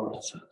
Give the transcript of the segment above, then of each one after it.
कौन सा?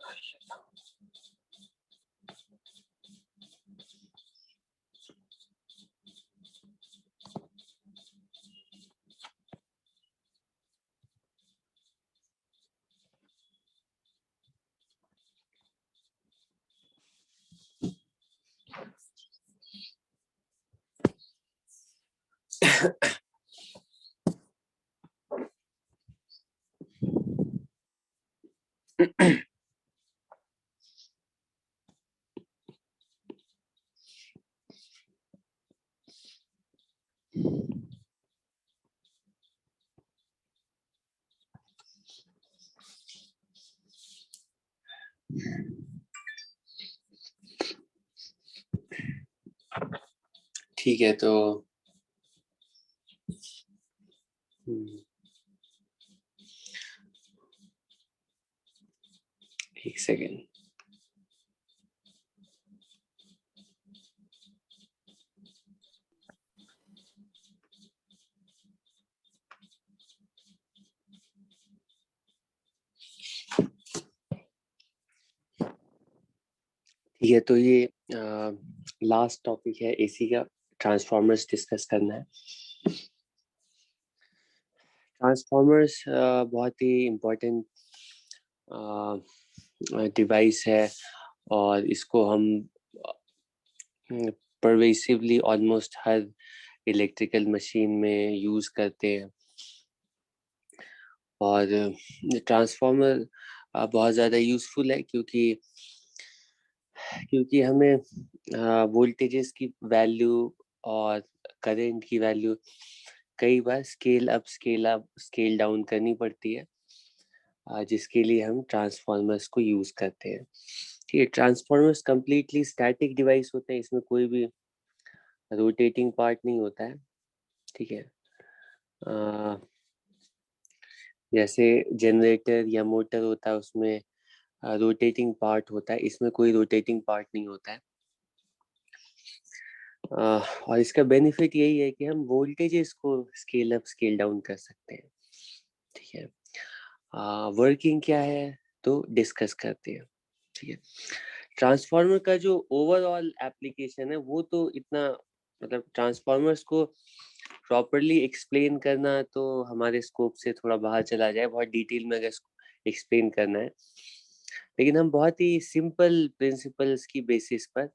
ठीक है, तो एक सेकेंड। ठीक है, तो ये लास्ट टॉपिक है एसी का, ट्रांसफॉर्मर्स डिस्कस करना है। ट्रांसफॉर्मर्स बहुत ही इम्पोर्टेंट डिवाइस है और इसको हम परवेसिवली ऑलमोस्ट हर इलेक्ट्रिकल मशीन में यूज करते हैं। और ट्रांसफॉर्मर बहुत ज़्यादा यूजफुल है क्योंकि हमें वोल्टेजेस की वैल्यू और करंट की वैल्यू कई बार स्केल अप स्केल डाउन करनी पड़ती है, जिसके लिए हम ट्रांसफॉर्मर्स को यूज करते हैं। ठीक है, ट्रांसफॉर्मर्स कंप्लीटली स्टैटिक डिवाइस होते हैं, इसमें कोई भी रोटेटिंग पार्ट नहीं होता है। ठीक है, जैसे जनरेटर या मोटर होता है उसमें रोटेटिंग पार्ट होता है, इसमें कोई रोटेटिंग पार्ट नहीं होता है। और इसका बेनिफिट यही है कि हम वोल्टेजेस को स्केल अप स्केल डाउन कर सकते हैं। ठीक है, वर्किंग क्या है तो डिस्कस करते हैं। ठीक है, ट्रांसफार्मर का जो ओवरऑल एप्लीकेशन है वो तो इतना, मतलब ट्रांसफार्मर्स को प्रॉपरली एक्सप्लेन करना तो हमारे स्कोप से थोड़ा बाहर चला जाए, बहुत डिटेल में अगर एक्सप्लेन करना है, लेकिन हम बहुत ही सिंपल प्रिंसिपल्स की बेसिस पर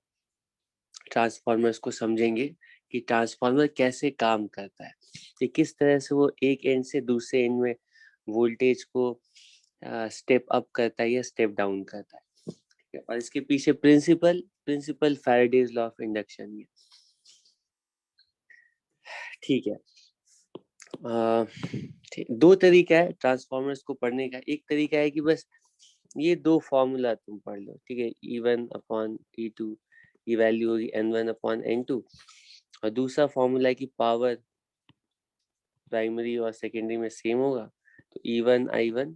ट्रांसफार्मर्स को समझेंगे कि ट्रांसफार्मर कैसे काम करता है, कि किस तरह से वो एक एंड से दूसरे एंड में वोल्टेज को स्टेप अप करता है या स्टेप डाउन करता है। और इसके पीछे principle Faraday's law of induction है। ठीक है, दो तरीका है ट्रांसफॉर्मर्स को पढ़ने का। एक तरीका है कि बस ये दो फॉर्मूला तुम पढ़ लो। ठीक है, E1 अपॉन E2 की वैल्यू होगी N1 अपॉन N2, और दूसरा फॉर्मूला है कि पावर प्राइमरी और सेकेंडरी में सेम होगा, तो E1 I1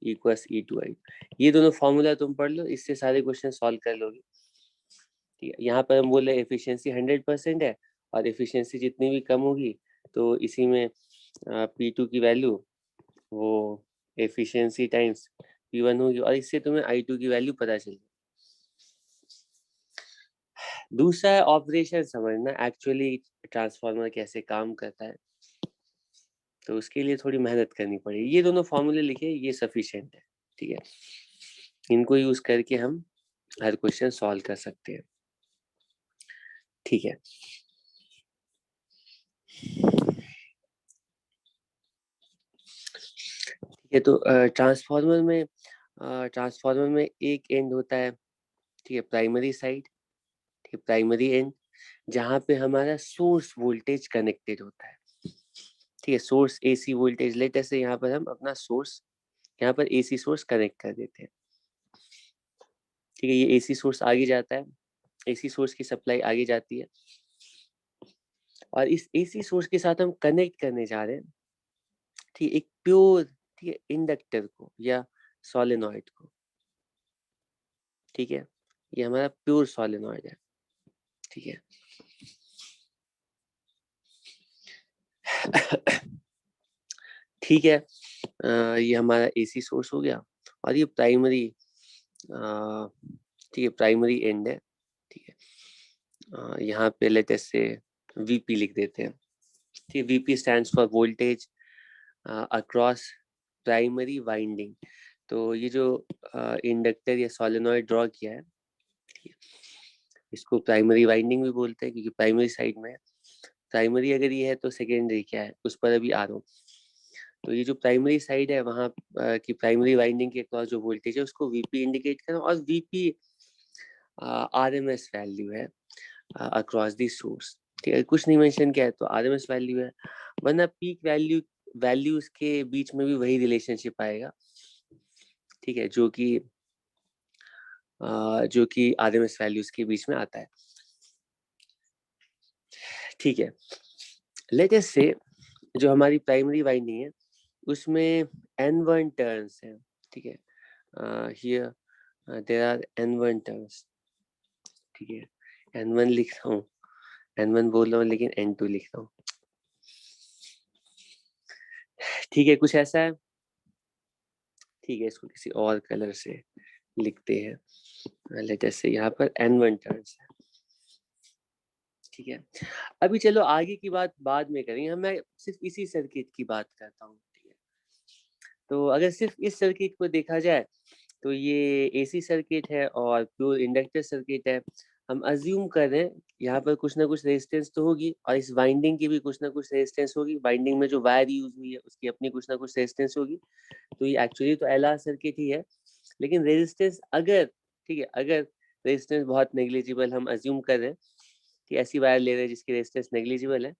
equals E2 I2। ये दोनों फॉर्मूला तुम पढ़ लो, इससे सारे क्वेश्चन सॉल्व कर लोगे। ठीक है, यहाँ पर हम बोले एफिशिएंसी 100% है, और एफिशिएंसी जितनी भी कम होगी तो इसी में P2 की वैल्यू वो एफिशिएंसी टाइम्स P1 होगी, और इससे तुम्हें I2 की वैल्यू पता चल। दूसरा है ऑपरेशन समझना, एक्चुअली ट्रांसफार्मर कैसे काम करता है, तो उसके लिए थोड़ी मेहनत करनी पड़ेगी। ये दोनों फॉर्मूले लिखे, ये सफिशिएंट है। ठीक है, इनको यूज करके हम हर क्वेश्चन सॉल्व कर सकते हैं। ठीक है, ये तो ट्रांसफार्मर में एक एंड होता है, ठीक है, प्राइमरी साइड, ठीक है, प्राइमरी एंड, जहाँ पे हमारा सोर्स वोल्टेज कनेक्टेड होता है। ठीक है, सोर्स एसी वोल्टेज, लेटेस्ट से यहाँ पर हम अपना सोर्स, यहाँ पर एसी सोर्स कनेक्ट कर देते हैं। ठीक है, ये एसी सोर्स आगे जाता है, एसी सोर्स की सप्लाई आगे जाती है, और इस एसी सोर्स के साथ हम कनेक्ट करने जा रहे हैं, ठीक है, एक प्योर, ठीक है, इंडक्टर को या सोलेनॉइड को। ठीक है, ये हमारा प्योर सोलेनॉइड है। ठीक है, ठीक है, ये हमारा एसी सोर्स हो गया, और ये प्राइमरी ठीक है, प्राइमरी एंड है, ठीक है। यहाँ पे लेट अस से वीपी लिख देते हैं, ठीक है। VP stands for voltage across primary winding. तो ये जो इंडक्टर या सोलेनॉइड ड्रॉ किया है, ठीक है, इसको प्राइमरी वाइंडिंग भी बोलते हैं क्योंकि प्राइमरी साइड में है। प्राइमरी अगर ये है तो सेकेंडरी क्या है, उस पर अभी आ रहा हूँ। तो ये जो प्राइमरी साइड है वहाँ की प्राइमरी वाइंडिंग के अक्रॉस जो वोल्टेज है उसको वीपी इंडिकेट करें, और वीपी आरएमएस वैल्यू है अक्रॉस दी सोर्स, ठीक है। कुछ नहीं मेंशन किया है तो आरएमएस वैल्यू है, वरना पीक वैल्यूज के बीच में भी वही रिलेशनशिप आएगा, ठीक है, जो कि आरएमएस वैल्यूज के बीच में आता है, ठीक है। लेट अस से जो हमारी प्राइमरी वाइंडिंग है उसमें N1 टर्न्स है, ठीक है। Here there are N1 turns, ठीक है। N1 लिख रहा हूँ, N1 बोल रहा हूँ लेकिन N2 लिख रहा हूँ, ठीक है, कुछ ऐसा है, ठीक है। इसको किसी और कलर से लिखते हैं, लेट अस से यहाँ पर N1 टर्न्स है, ठीक है। अभी चलो आगे की बात बाद में करेंगे, मैं सिर्फ इसी सर्किट की बात करता हूँ, ठीक है। तो अगर सिर्फ इस सर्किट को देखा जाए तो ये एसी सर्किट है और प्योर इंडक्टर सर्किट है। हम अज्यूम कर रहे हैं यहाँ पर कुछ ना कुछ रेजिस्टेंस तो होगी, और इस वाइंडिंग की भी कुछ ना कुछ रेजिस्टेंस होगी, वाइंडिंग में जो वायर यूज हुई है उसकी अपनी कुछ ना कुछ रेजिस्टेंस होगी। तो ये एक्चुअली तो एलआर सर्किट ही है, लेकिन रेजिस्टेंस अगर, ठीक है, अगर रेजिस्टेंस बहुत नेग्लिजिबल हम अज्यूम कर रहे हैं कि ऐसी वायर ले रहे हैं जिसकी रेजिस्टेंस नेग्लिजिबल है,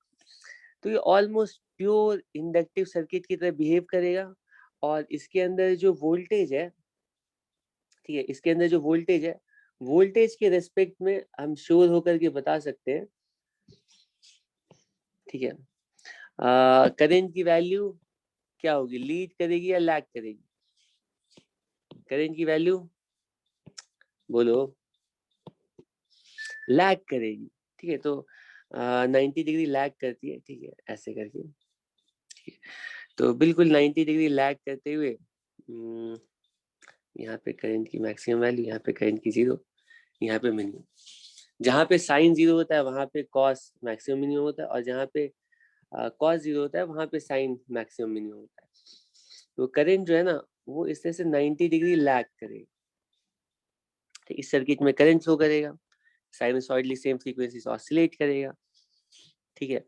तो ये ऑलमोस्ट प्योर इंडक्टिव सर्किट की तरह बिहेव करेगा। और इसके अंदर जो वोल्टेज है, ठीक है, इसके अंदर जो वोल्टेज है, वोल्टेज के रेस्पेक्ट में हम श्योर होकर के बता सकते हैं, ठीक है, करंट की वैल्यू क्या होगी, लीड करेगी या लैग करेगी? करंट की वैल्यू बोलो, लैग करेगी, ठीक है। तो 90 डिग्री लैग करती है, ठीक है, ऐसे करके, ठीक है। तो बिल्कुल 90 डिग्री लैग करते हुए यहाँ पे करंट की मैक्सिमम वैल्यू, यहाँ पे करंट की जीरो, यहाँ पे मिनिमम। जहाँ पे साइन जीरो होता है वहां पे कॉस मैक्सिमम मिनिमम होता है, और जहाँ पे कॉस जीरो होता है वहां पे साइन मैक्सिमम मिनिमम होता है। तो करंट जो है ना वो इस तरह से 90 डिग्री लैग करेगा, ठीक। इस सर्किट में करंट फ्लो करेगा, साइनसॉइडली सेम फ्रीक्वेंसी से ऑसिलेट करेगा, ठीक है।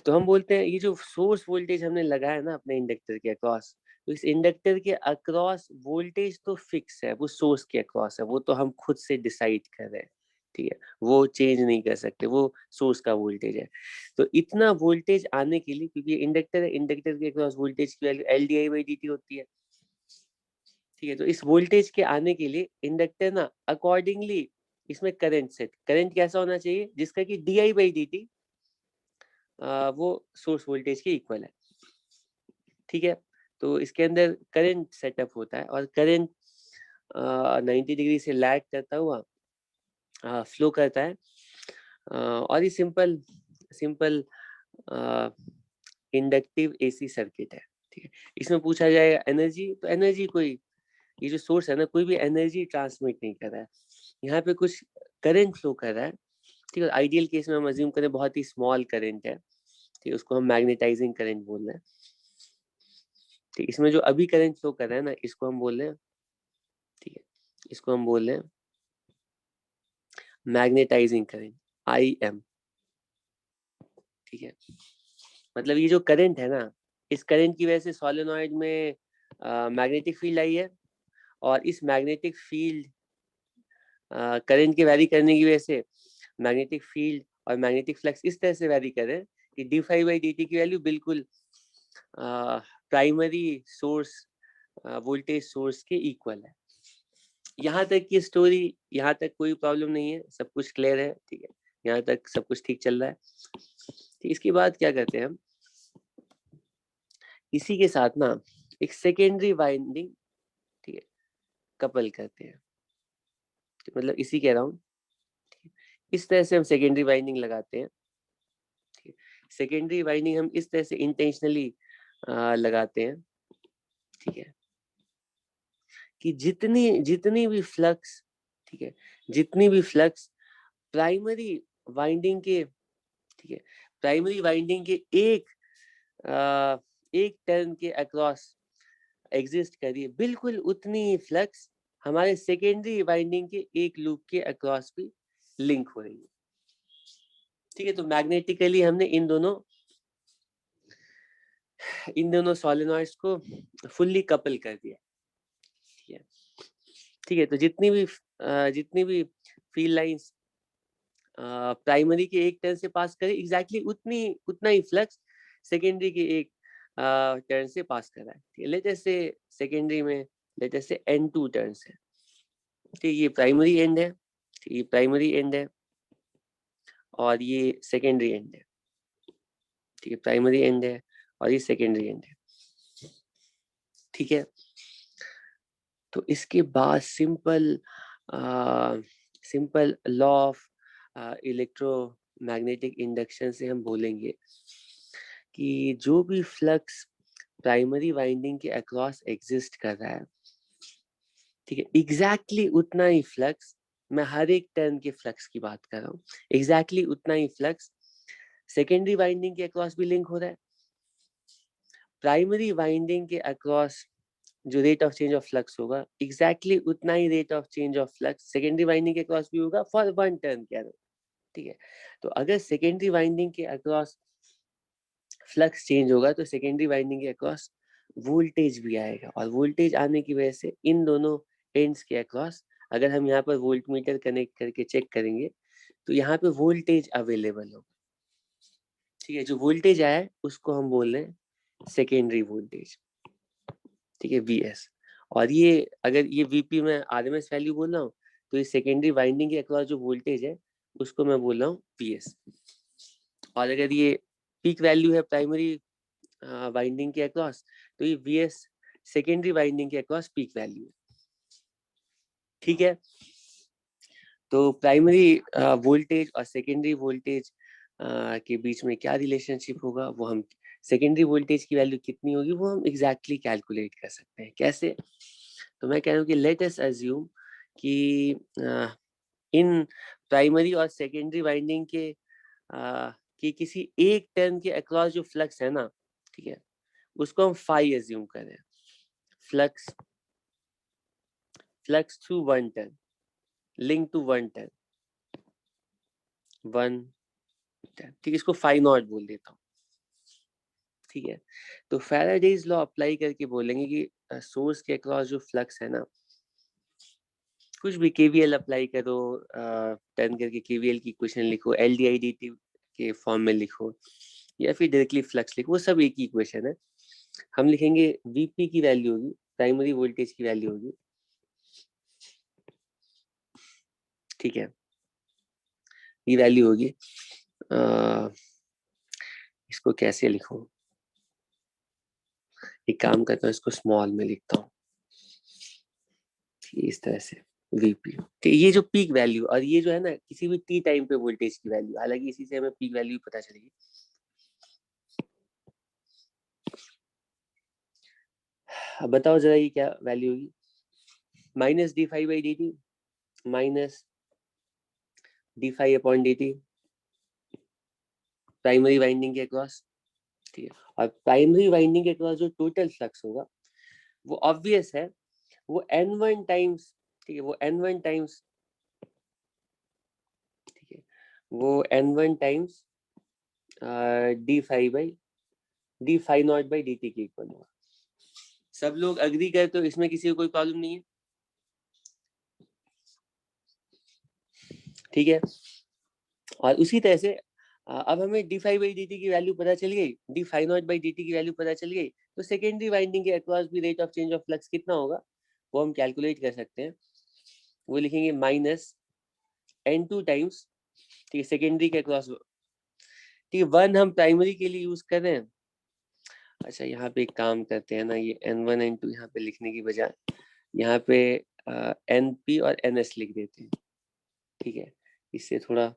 तो हम बोलते हैं ये जो सोर्स वोल्टेज हमने लगाया ना अपने इंडक्टर के अक्रॉस, तो इस इंडक्टर के अक्रॉस वोल्टेज तो फिक्स है, वो सोर्स के अक्रॉस है, वो तो हम खुद से डिसाइड कर रहे हैं, ठीक है, वो चेंज नहीं कर सकते, वो सोर्स का वोल्टेज है। तो इतना वोल्टेज आने के लिए, क्योंकि इंडक्टर है, इंडक्टर के अक्रॉस वोल्टेज की वैल्यू LdI/dt होती है, ठीक है। तो इस वोल्टेज के आने के लिए इंडक्टर ना अकॉर्डिंगली इसमें करंट कैसा होना चाहिए जिसका कि DI/dt वो सोर्स वोल्टेज के इक्वल है, ठीक है। तो इसके अंदर करंट सेटअप होता है, और करंट 90 डिग्री से लैग करता हुआ फ्लो करता है, और ये simple simple inductive AC circuit है, ठीक है। इसमें पूछा जाएगा एनर्जी, तो एनर्जी कोई, ये जो सोर्स है ना कोई भी एनर्जी ट्रांसमिट नहीं कर रहा है, यहाँ पे कुछ करंट फ्लो कर रहा है, ठीक है। आइडियल केस में हम अज्यूम करें बहुत ही स्मॉल करंट है, ठीक है, उसको हम मैग्नेटाइजिंग करंट बोल रहे हैं, ठीक। इसमें जो अभी करंट फ्लो कर रहा है ना इसको हम बोल रहे हैं, ठीक है, इसको हम बोल रहे हैं मैग्नेटाइजिंग करंट, IM, ठीक है। मतलब ये जो करंट है ना, इस करंट की वजह से सोलेनॉइड में मैग्नेटिक फील्ड आई है, और इस मैग्नेटिक फील्ड करंट के वैरी करने की वजह से मैग्नेटिक फील्ड और मैग्नेटिक फ्लक्स इस तरह से वैरी करें कि d∅dt की वैल्यू बिल्कुल प्राइमरी सोर्स वोल्टेज सोर्स के इक्वल है। यहाँ तक की स्टोरी, यहाँ तक कोई प्रॉब्लम नहीं है, सब कुछ क्लियर है, ठीक है, यहाँ तक सब कुछ ठीक चल रहा है, ठीक। इसके बाद क्या करते हैं हम, इसी के साथ ना एक सेकेंडरी वाइंडिंग, ठीक है, कपल करते हैं, मतलब इसी के अराउंड, इस तरह से हम सेकेंडरी वाइंडिंग लगाते हैं, ठीक है। सेकेंडरी वाइंडिंग हम इस तरह से इंटेंशनली लगाते हैं, ठीक है। कि जितनी जितनी भी फ्लक्स, ठीक है, जितनी भी फ्लक्स प्राइमरी वाइंडिंग के, ठीक है, प्राइमरी वाइंडिंग के एक टर्न के अक्रॉस एग्जिस्ट कर रही है, बिल्कुल उतनी ही फ्लक्स हमारे सेकेंडरी वाइंडिंग के एक लूप के अक्रॉस भी लिंक हो रही है। ठीक है, तो मैग्नेटिकली हमने इन दोनों सोलेनॉइड्स को फुल्ली कपल कर दिया। ठीक है, ठीक है, तो जितनी भी फील्ड लाइंस प्राइमरी के एक टर्न से पास करे, एग्जैक्टली उतना ही फ्लक्स सेकेंडरी के एक टर्न से पास कर रहा है। ठीक है, लेटेस्ट से सेकेंडरी में लेटेस्ट से N2 टर्न है। ठीक, ये प्राइमरी एंड है, ठीक, ये प्राइमरी एंड है और ये सेकेंडरी एंड है। ठीक है, प्राइमरी एंड है और ये सेकेंडरी एंड है। ठीक है, तो इसके बाद simple law of electromagnetic induction से हम बोलेंगे कि जो भी फ्लक्स प्राइमरी वाइंडिंग के अक्रॉस एग्जिस्ट कर रहा है, ठीक है, एग्जैक्टली उतना ही फ्लक्स, मैं हर एक टर्न के फ्लक्स की बात कर रहा हूँ, एग्जैक्टली उतना ही फ्लक्स सेकेंडरी वाइंडिंग के अक्रॉस भी लिंक हो रहा है। प्राइमरी वाइंडिंग के अक्रॉस जो rate of change of flux होगा, एग्जैक्टली उतना ही rate of change of flux secondary winding के अक्रॉस भी होगा फॉर वन टर्न के अंदर। ठीक है, तो अगर सेकेंडरी वाइंडिंग के अक्रॉस फ्लक्स चेंज होगा तो सेकेंडरी वाइंडिंग के अक्रॉस वोल्टेज भी आएगा, और वोल्टेज आने की वजह से इन दोनों एंड्स के अक्रॉस, अगर हम यहाँ पर वोल्टमीटर कनेक्ट करके चेक करेंगे तो यहाँ पे वोल्टेज अवेलेबल होगा। ठीक है, जो वोल्टेज आया है उसको हम बोल रहे हैं सेकेंडरी वोल्टेज। ठीक है, Vs, और ये अगर ये Vp में RMS वैल्यू बोल रहा हूँ तो ये सेकेंडरी वाइंडिंग के अक्रॉस जो वोल्टेज है उसको मैं बोल रहा हूँ Vs, और अगर ये पीक वैल्यू है प्राइमरी वाइंडिंग के अक्रॉस तो ये Vs सेकेंडरी वाइंडिंग के अक्रॉस पीक वैल्यू है। ठीक है, तो प्राइमरी वोल्टेज और सेकेंडरी वोल्टेज के बीच में क्या रिलेशनशिप होगा, वो हम सेकेंडरी वोल्टेज की वैल्यू कितनी होगी वो हम एग्जैक्टली कैलकुलेट कर सकते हैं। कैसे? तो मैं कह रहा हूँ कि लेट अस अज्यूम कि इन प्राइमरी और सेकेंडरी वाइंडिंग के किसी एक टर्न के अक्रॉस जो फ्लक्स है ना, ठीक है, उसको हम फाई अज्यूम करें, flux through one turn, link to one turn, ठीक है, इसको फाई नॉट बोल देता हूँ। ठीक है, तो फैराडेज लॉ अप्लाई करके बोलेंगे कि सोर्स के अक्रॉस जो फ्लक्स है ना, कुछ भी केवीएल अप्लाई करो, टर्न करके केवीएल की इक्वेशन लिखो, LdIdt के फॉर्म में लिखो, या फिर डायरेक्टली फ्लक्स लिखो, वो सब एक ही इक्वेशन है। हम लिखेंगे Vp की वैल्यू होगी, प्राइमरी वोल्टेज की वैल्यू होगी। ठीक है, ये वैल्यू होगी, इसको कैसे लिखूं, एक काम करता हूँ, इसको स्मॉल में लिखता हूँ इस तरह से, Vp। तो ये जो पीक वैल्यू और ये जो है ना किसी भी टी टाइम पे वोल्टेज की वैल्यू, हालांकि इसी से हमें पीक वैल्यू पता चलेगी। अब बताओ जरा ये क्या वैल्यू होगी, -d5/dt -d5/dt प्राइमरी वाइंडिंग के अक्रॉस। ठीक है, और प्राइमरी वाइंडिंग के अक्रॉस जो टोटल फ्लक्स होगा वो ऑब्वियस है, वो N1 टाइम्स, ठीक है, वो N1 टाइम्स, ठीक है, वो N1 टाइम्स d5/dt के इक्वल होगा। सब लोग अग्री कर, तो इसमें किसी को कोई प्रॉब्लम नहीं है। ठीक है, और उसी तरह से अब हमें d5/dt की वैल्यू पता चल गई, d5/dt की वैल्यू पता चल गई, तो सेकेंडरी वाइंडिंग के अक्रॉस भी rate of change of flux कितना होगा वो हम कैलकुलेट कर सकते हैं। वो लिखेंगे -N2 टाइम्स, ठीक है, सेकेंडरी के अक्रॉस। ठीक है, 1 हम प्राइमरी के लिए यूज कर रहे हैं। अच्छा, यहाँ पे एक काम करते हैं ना, ये N1 N2 यहाँ पे लिखने की बजाय यहाँ पे NP और NS लिख देते हैं। ठीक है, इससे थोड़ा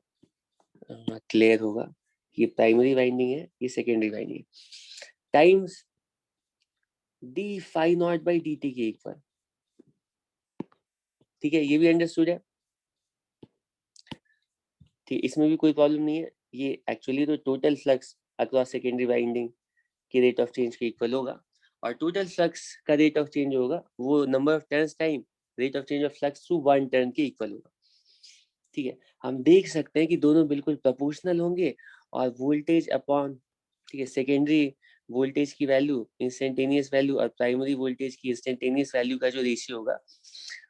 क्लियर होगा कि प्राइमरी वाइंडिंग है, ये सेकेंडरी वाइंडिंग है, टाइम्स d5/dt के इक्वल। ठीक है, ये भी अंडरस्टूड है। ठीक, इसमें भी कोई प्रॉब्लम नहीं है। ये एक्चुअली तो total flux across secondary winding के रेट ऑफ चेंज के इक्वल होगा, और टोटल फ्लक्स का रेट ऑफ चेंज होगा वो number of turns time rate of change of flux through one turn के इक्वल होगा। ठीक है, हम देख सकते हैं कि दोनों बिल्कुल प्रोपोर्शनल होंगे, और वोल्टेज अपॉन, ठीक है, सेकेंडरी वोल्टेज की वैल्यू इंस्टेंटेनियस वैल्यू और प्राइमरी वोल्टेज की इंस्टेंटेनियस वैल्यू का जो रेशियो होगा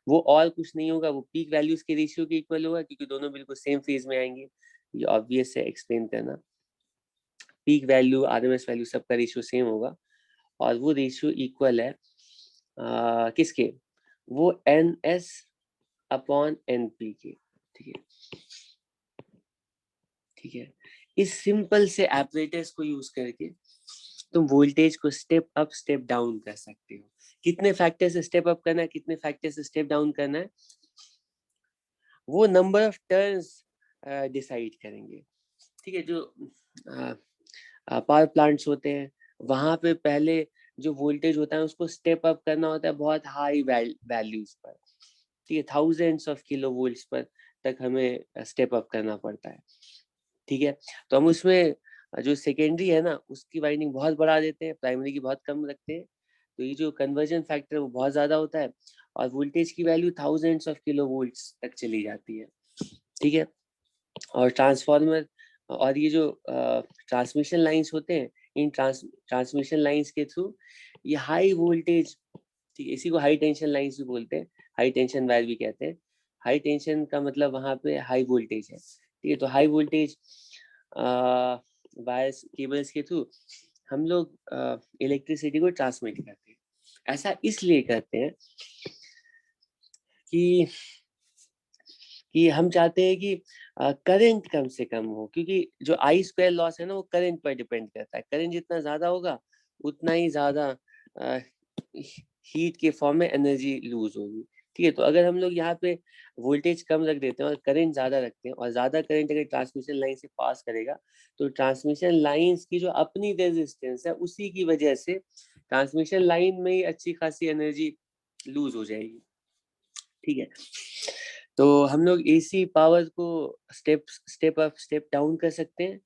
वो और कुछ नहीं होगा, वो पीक वैल्यूज के रेशियो के इक्वल होगा, क्योंकि दोनों बिल्कुल सेम फेज में आएंगे। ये ऑब्वियस है एक्सप्लेन करना। पीक वैल्यू आरएमएस वैल्यू सबका रेशियो सेम होगा, और वो रेशियो इक्वल है किसके, वो N S upon N P के। ठीक है, ठीक है, इस सिंपल से एपरेटर्स को यूज करके तुम वोल्टेज को स्टेप अप स्टेप डाउन कर सकते हो। कितने फैक्टर से स्टेप अप करना है, कितने फैक्टर से स्टेप डाउन करना है, वो नंबर ऑफ टर्न्स डिसाइड करेंगे। ठीक है, जो पावर प्लांट्स होते हैं वहां पे पहले जो वोल्टेज होता है उसको स्टेप अप करना होता है बहुत हाई वैल्यूज पर। ठीक है, थाउजेंड्स ऑफ किलो वोल्ट्स पर तक हमें स्टेप अप करना पड़ता है। ठीक है, तो हम उसमें जो सेकेंडरी है ना उसकी वाइंडिंग बहुत बढ़ा देते हैं, प्राइमरी की बहुत कम रखते हैं, तो ये जो कन्वर्जन फैक्टर वो बहुत ज्यादा होता है, और वोल्टेज की value thousands of kilo volts तक चली जाती है। ठीक है, और ट्रांसफार्मर और ये जो ट्रांसमिशन लाइंस होते हैं, इन ट्रांसमिशन लाइंस के थ्रू ये हाई वोल्टेज, ठीक है, इसी को हाई टेंशन लाइंस भी बोलते हैं, हाई टेंशन वायर भी कहते हैं। हाई टेंशन का मतलब वहां पे हाई वोल्टेज है। ठीक है, तो हाई वोल्टेज वायर्स केबल्स के थ्रू हम लोग इलेक्ट्रिसिटी को ट्रांसमिट करते हैं। ऐसा इसलिए करते हैं कि हम चाहते हैं कि करंट कम से कम हो, क्योंकि जो आई स्क्वायर लॉस है ना वो करंट पर डिपेंड करता है। करंट जितना ज्यादा होगा उतना ही ज्यादा हीट के फॉर्म में एनर्जी लूज होगी। ठीक है, तो अगर हम लोग यहाँ पे वोल्टेज कम रख देते हैं और करंट ज्यादा रखते हैं, और ज्यादा करंट अगर ट्रांसमिशन लाइन से पास करेगा तो ट्रांसमिशन लाइंस की जो अपनी रेजिस्टेंस है उसी की वजह से ट्रांसमिशन लाइन में ही अच्छी खासी एनर्जी लूज हो जाएगी। ठीक है, तो हम लोग एसी पावर को स्टेप अप स्टेप डाउन कर सकते हैं,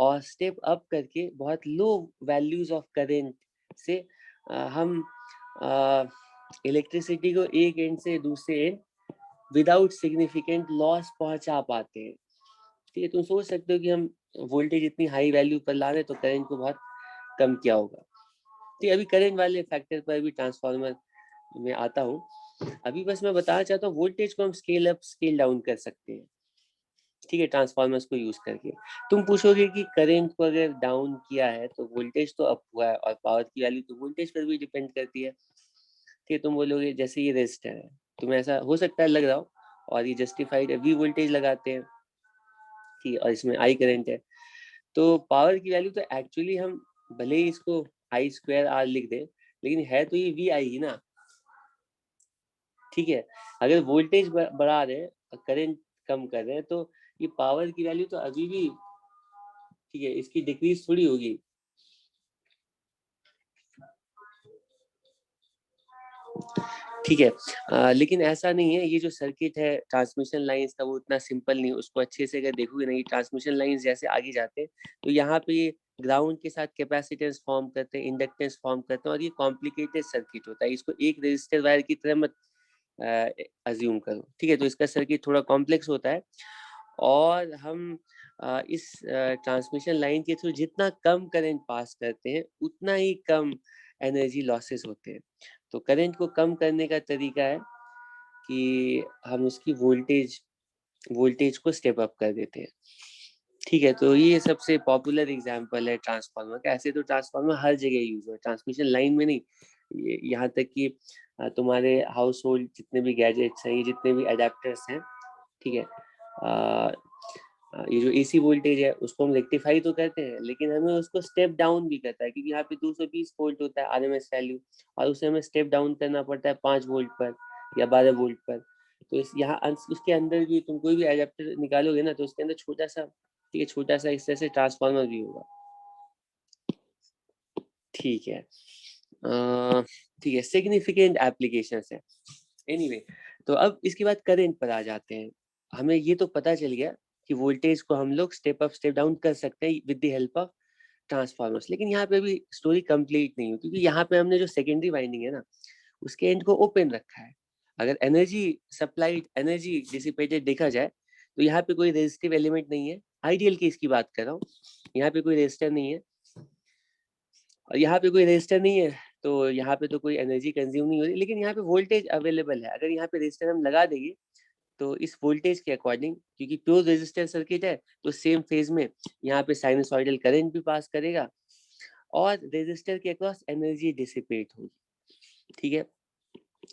और स्टेप अप करके बहुत लो वैल्यूज ऑफ करंट से हम इलेक्ट्रिसिटी को एक एंड से दूसरे एंड विदाउट सिग्निफिकेंट लॉस पहुंचा पाते हैं। ठीक है, तुम सोच सकते हो कि हम वोल्टेज इतनी हाई वैल्यू पर ला रहे तो करंट को बहुत कम किया होगा। ठीक है, अभी करंट वाले फैक्टर पर भी ट्रांसफार्मर में आता हूँ। अभी बस मैं बताना चाहता हूँ वोल्टेज को हम स्केल अप स्केल डाउन कर सकते हैं। ठीक है, ट्रांसफार्मर्स को यूज करके। तुम पूछोगे कि करंट को अगर डाउन किया है तो वोल्टेज तो अप हुआ है, और पावर की वैल्यू तो वोल्टेज पर भी डिपेंड करती है। ठीक है, तुम बोलोगे जैसे ये रेजिस्टर है, तुम्हें ऐसा हो सकता है लग रहा हो, और ये जस्टिफाइड है, वी वोल्टेज लगाते हैं, ठीक है, और इसमें आई करंट है, तो पावर की वैल्यू तो एक्चुअली हम भले ही इसको आई स्क्वायर आर लिख दें, लेकिन है तो ये वी आई ही ना। ठीक है, अगर वोल्टेज बढ़ा रहे हैं और करंट कम कर रहे हैं तो ये पावर की वैल्यू तो अभी भी, ठीक है, इसकी डिक्रीज थोड़ी होगी। ठीक है, लेकिन ऐसा नहीं है, ये जो सर्किट है ट्रांसमिशन लाइंस का वो इतना सिंपल नहीं, उसको अच्छे से अगर देखोगे ना, ये ट्रांसमिशन लाइंस जैसे आगे जाते हैं तो यहाँ पे ये ग्राउंड के साथ कैपेसिटेंस फॉर्म करते हैं, इंडक्टेंस फॉर्म करते हैं, और ये कॉम्प्लिकेटेड सर्किट होता है। इसको एक रेजिस्टर वायर की तरह मत अज्यूम करो। ठीक है, तो इसका सर्किट थोड़ा कॉम्प्लेक्स होता है, और हम इस ट्रांसमिशन लाइन के थ्रू जितना कम करंट पास करते हैं उतना ही कम एनर्जी लॉसेस होते हैं। तो करंट को कम करने का तरीका है कि हम उसकी वोल्टेज को स्टेप अप कर देते हैं। ठीक है, तो ये सबसे पॉपुलर एग्जांपल है ट्रांसफार्मर का। ऐसे तो ट्रांसफार्मर हर जगह यूज हो, ट्रांसमिशन लाइन में नहीं, यहाँ तक कि तुम्हारे हाउस होल्ड जितने भी गैजेट्स हैं, ये जितने भी अडेप्टर्स हैं, ठीक है, ये जो एसी वोल्टेज है उसको हम रेक्टिफाई तो करते हैं, लेकिन हमें उसको स्टेप डाउन भी करता है, क्योंकि यहाँ पे 220 वोल्ट होता है आरएमएस वैल्यू, और उसे हमें स्टेप डाउन करना पड़ता है 5 वोल्ट पर या 12 वोल्ट पर। तो इस यहाँ उसके अंदर भी तुम कोई भी एडेप्टर निकालोगे ना तो उसके अंदर छोटा सा, ठीक है, छोटा सा इस तरह से ट्रांसफार्मर भी होगा। ठीक है, ठीक है, सिग्निफिकेंट एप्लीकेशन है। एनीवे, तो अब इसके बाद करंट पर आ जाते हैं। हमें ये तो पता चल गया कि वोल्टेज को हम लोग स्टेप अप स्टेप डाउन कर सकते हैं with the help of transformers. लेकिन यहाँ पे अभी स्टोरी कंप्लीट नहीं हुई, क्योंकि यहाँ पे हमने जो सेकेंडरी वाइंडिंग है ना, उसके एंड को ओपन रखा है। अगर एनर्जी सप्लाइड, एनर्जी डिसिपेटेड देखा जाए तो यहाँ पे कोई रेजिस्टिव एलिमेंट नहीं है। आइडियल केस की बात कर रहा हूँ, यहाँ पे कोई रेजिस्टर नहीं है, और यहाँ पे कोई रेजिस्टर नहीं है, तो यहाँ पे तो कोई एनर्जी कंज्यूम नहीं हो रही। लेकिन यहाँ पे वोल्टेज अवेलेबल है। अगर यहाँ पे रेजिस्टर हम लगा देंगे तो इस वोल्टेज के अकॉर्डिंग, क्योंकि प्योर रेजिस्टर सर्किट है, तो सेम फेज में यहाँ पे साइनसॉइडल करंट भी पास करेगा और रेजिस्टर के अक्रॉस एनर्जी डिसिपेट होगी। ठीक है,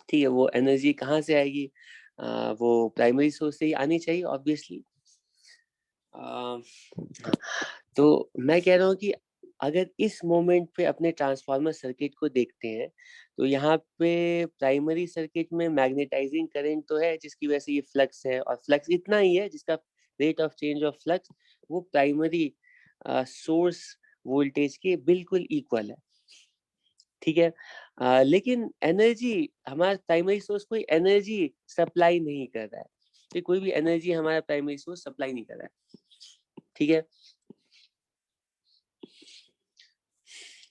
ठीक है। वो एनर्जी कहाँ से आएगी? वो प्राइमरी सोर्स से ही आनी चाहिए ऑब्वियसली। तो मैं कह रहा हूँ कि अगर इस मोमेंट पे अपने ट्रांसफार्मर सर्किट को देखते हैं, तो यहाँ पे प्राइमरी सर्किट में मैग्नेटाइजिंग करंट तो है, जिसकी वजह से ये फ्लक्स है, और फ्लक्स इतना ही है जिसका rate of change of flux वो प्राइमरी सोर्स वोल्टेज के बिल्कुल इक्वल है। ठीक है, लेकिन एनर्जी, हमारा प्राइमरी सोर्स कोई एनर्जी सप्लाई नहीं कर रहा है। तो कोई भी एनर्जी हमारा प्राइमरी सोर्स सप्लाई नहीं कर रहा है। ठीक है,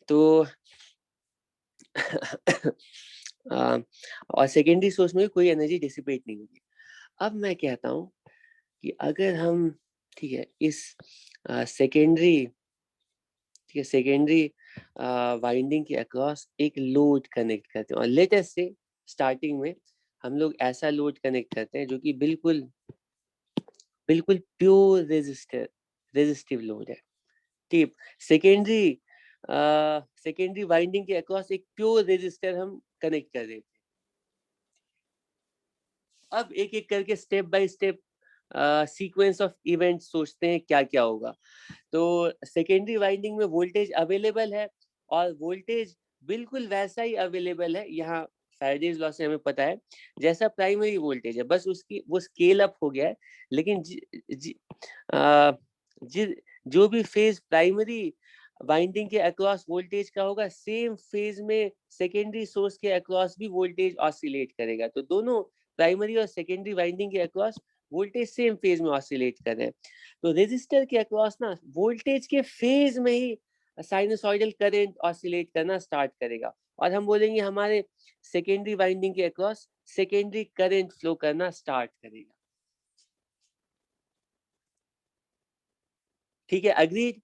तो और सेकेंडरी सोर्स में कोई एनर्जी डिसिपेट नहीं होगी। अब मैं कहता हूँ कि अगर हम, ठीक है, इस सेकेंडरी, ठीक है, सेकेंडरी वाइंडिंग के अक्रॉस एक लोड कनेक्ट करते हैं, और लेटेस्ट से स्टार्टिंग में हम लोग ऐसा लोड कनेक्ट करते हैं जो कि बिल्कुल बिल्कुल प्योर रेजिस्टिव लोड है। ठीक, सेकेंडरी सेकेंडरी वाइंडिंग के अक्रॉस एक प्योर रेजिस्टर हम कनेक्ट कर देते हैं। अब एक एक करके step by step sequence of event सोचते हैं क्या क्या होगा। तो सेकेंडरी वाइंडिंग में वोल्टेज अवेलेबल है, और वोल्टेज बिल्कुल वैसा ही अवेलेबल है, यहाँ फैराडेज लॉ से हमें पता है, जैसा प्राइमरी वोल्टेज है, बस उसकी वो स्केल अप हो गया है। लेकिन आ, जो भी फेज प्राइमरी वाइंडिंग के अक्रॉस वोल्टेज का होगा, सेम फेज में सेकेंडरी सोर्स के अक्रॉस भी वोल्टेज ऑसिलेट करेगा। तो दोनों प्राइमरी और सेकेंडरी वाइंडिंग के अक्रॉस वोल्टेज सेम फेज में ऑसिलेट कर रहे हैं। तो रेजिस्टर के अक्रॉस ना वोल्टेज के फेज में ही साइनसॉइडल करंट ऑसिलेट करना स्टार्ट करेगा, और हम बोलेंगे हमारे सेकेंडरी वाइंडिंग के अक्रॉस सेकेंडरी करंट फ्लो करना स्टार्ट करेगा। ठीक है, अग्रीड।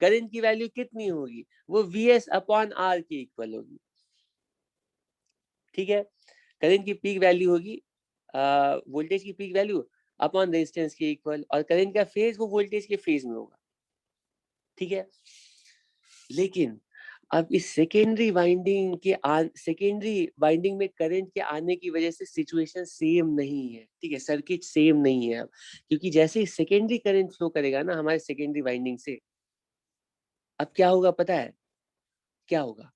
करंट की वैल्यू कितनी होगी? वो Vs अपॉन R के इक्वल होगी। ठीक है, करंट की पीक वैल्यू होगी वोल्टेज की पीक वैल्यू अपॉन रेजिस्टेंस के इक्वल, और करंट का फेज वो वोल्टेज के फेज में होगा। ठीक है, लेकिन अब इस सेकेंडरी वाइंडिंग में करंट के आने की वजह से सिचुएशन सेम नहीं है। ठीक है, सर्किट सेम नहीं है अब, क्योंकि जैसे ही सेकेंडरी करंट फ्लो करेगा ना हमारे सेकेंडरी वाइंडिंग से, अब क्या होगा पता है? क्या होगा?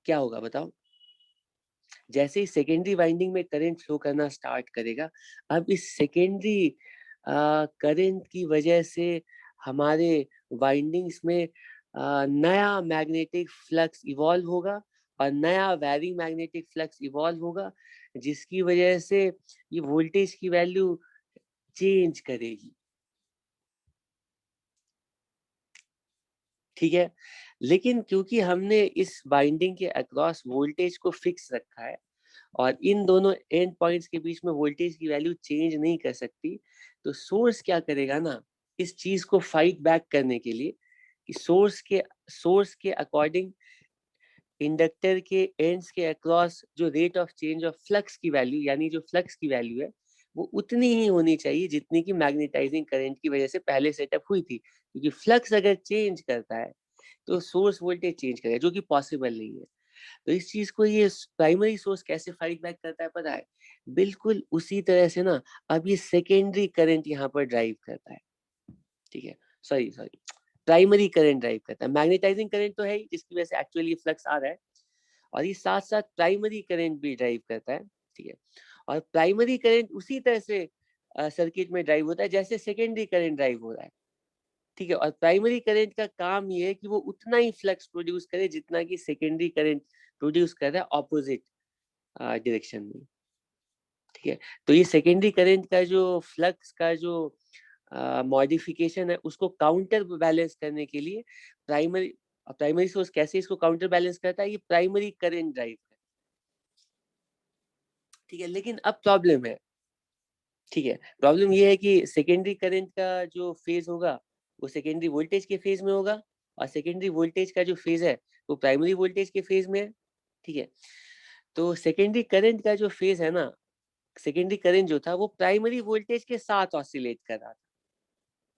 क्या होगा बताओ? जैसे ही सेकेंडरी वाइंडिंग में करंट फ्लो करना स्टार्ट करेगा, अब इस सेकेंडरी करंट की वजह से हमारे वाइंडिंग्स में नया मैग्नेटिक फ्लक्स इवॉल्व होगा, और नया वेरी मैग्नेटिक फ्लक्स इवॉल्व होगा, जिसकी वजह से ये वोल्टेज की वैल्यू चेंज करेगी। ठीक है, लेकिन क्योंकि हमने इस बाइंडिंग के अक्रॉस वोल्टेज को फिक्स रखा है, और इन दोनों एंड पॉइंट्स के बीच में वोल्टेज की वैल्यू चेंज नहीं कर सकती, तो सोर्स क्या करेगा ना, इस चीज को फाइट बैक करने के लिए, कि सोर्स के अकॉर्डिंग इंडक्टर के एंड्स के अक्रॉस जो rate of change of flux की वैल्यू, यानी जो फ्लक्स की वैल्यू है, वो उतनी ही होनी चाहिए जितनी की मैग्नेटाइजिंग करंट की वजह से पहले सेटअप हुई थी। क्योंकि फ्लक्स अगर चेंज करता है तो सोर्स वोल्टेज चेंज करेगा, जो कि पॉसिबल नहीं है। तो इस चीज को ये प्राइमरी सोर्स कैसे फाइट बैक करता है पता है? बिल्कुल उसी तरह से ना, अब ये सेकेंडरी करंट यहाँ पर ड्राइव करता है। ठीक है, sorry sorry, primary current drive करता है। मैग्नेटाइजिंग करंट तो है ही, जिसकी वजह से एक्चुअली फ्लक्स आ रहा है, और ये साथ साथ प्राइमरी करंट भी ड्राइव करता है। ठीक है, और प्राइमरी करंट उसी तरह से सर्किट में ड्राइव होता है जैसे सेकेंडरी करंट ड्राइव हो रहा है। ठीक है, और प्राइमरी करंट का काम ये है कि वो उतना ही फ्लक्स प्रोड्यूस करे जितना कि सेकेंडरी करंट प्रोड्यूस कर रहा है ऑपोजिट डायरेक्शन में। ठीक है। तो ये सेकेंडरी करंट का जो फ्लक्स का जो मॉडिफिकेशन है उसको काउंटर बैलेंस करने के लिए प्राइमरी सोर्स कैसे इसको काउंटर बैलेंस करता है, ये प्राइमरी करंट ड्राइव है। ठीक है, लेकिन अब प्रॉब्लम है, ठीक है, प्रॉब्लम ये है कि सेकेंडरी करंट का जो फेज होगा वो सेकेंडरी वोल्टेज के फेज में होगा, और सेकेंडरी वोल्टेज का जो फेज है वो प्राइमरी वोल्टेज के फेज में है। ठीक है, तो सेकेंडरी करंट का जो फेज है ना, सेकेंडरी करंट जो था वो प्राइमरी वोल्टेज के साथ ऑसिलेट कर रहा था।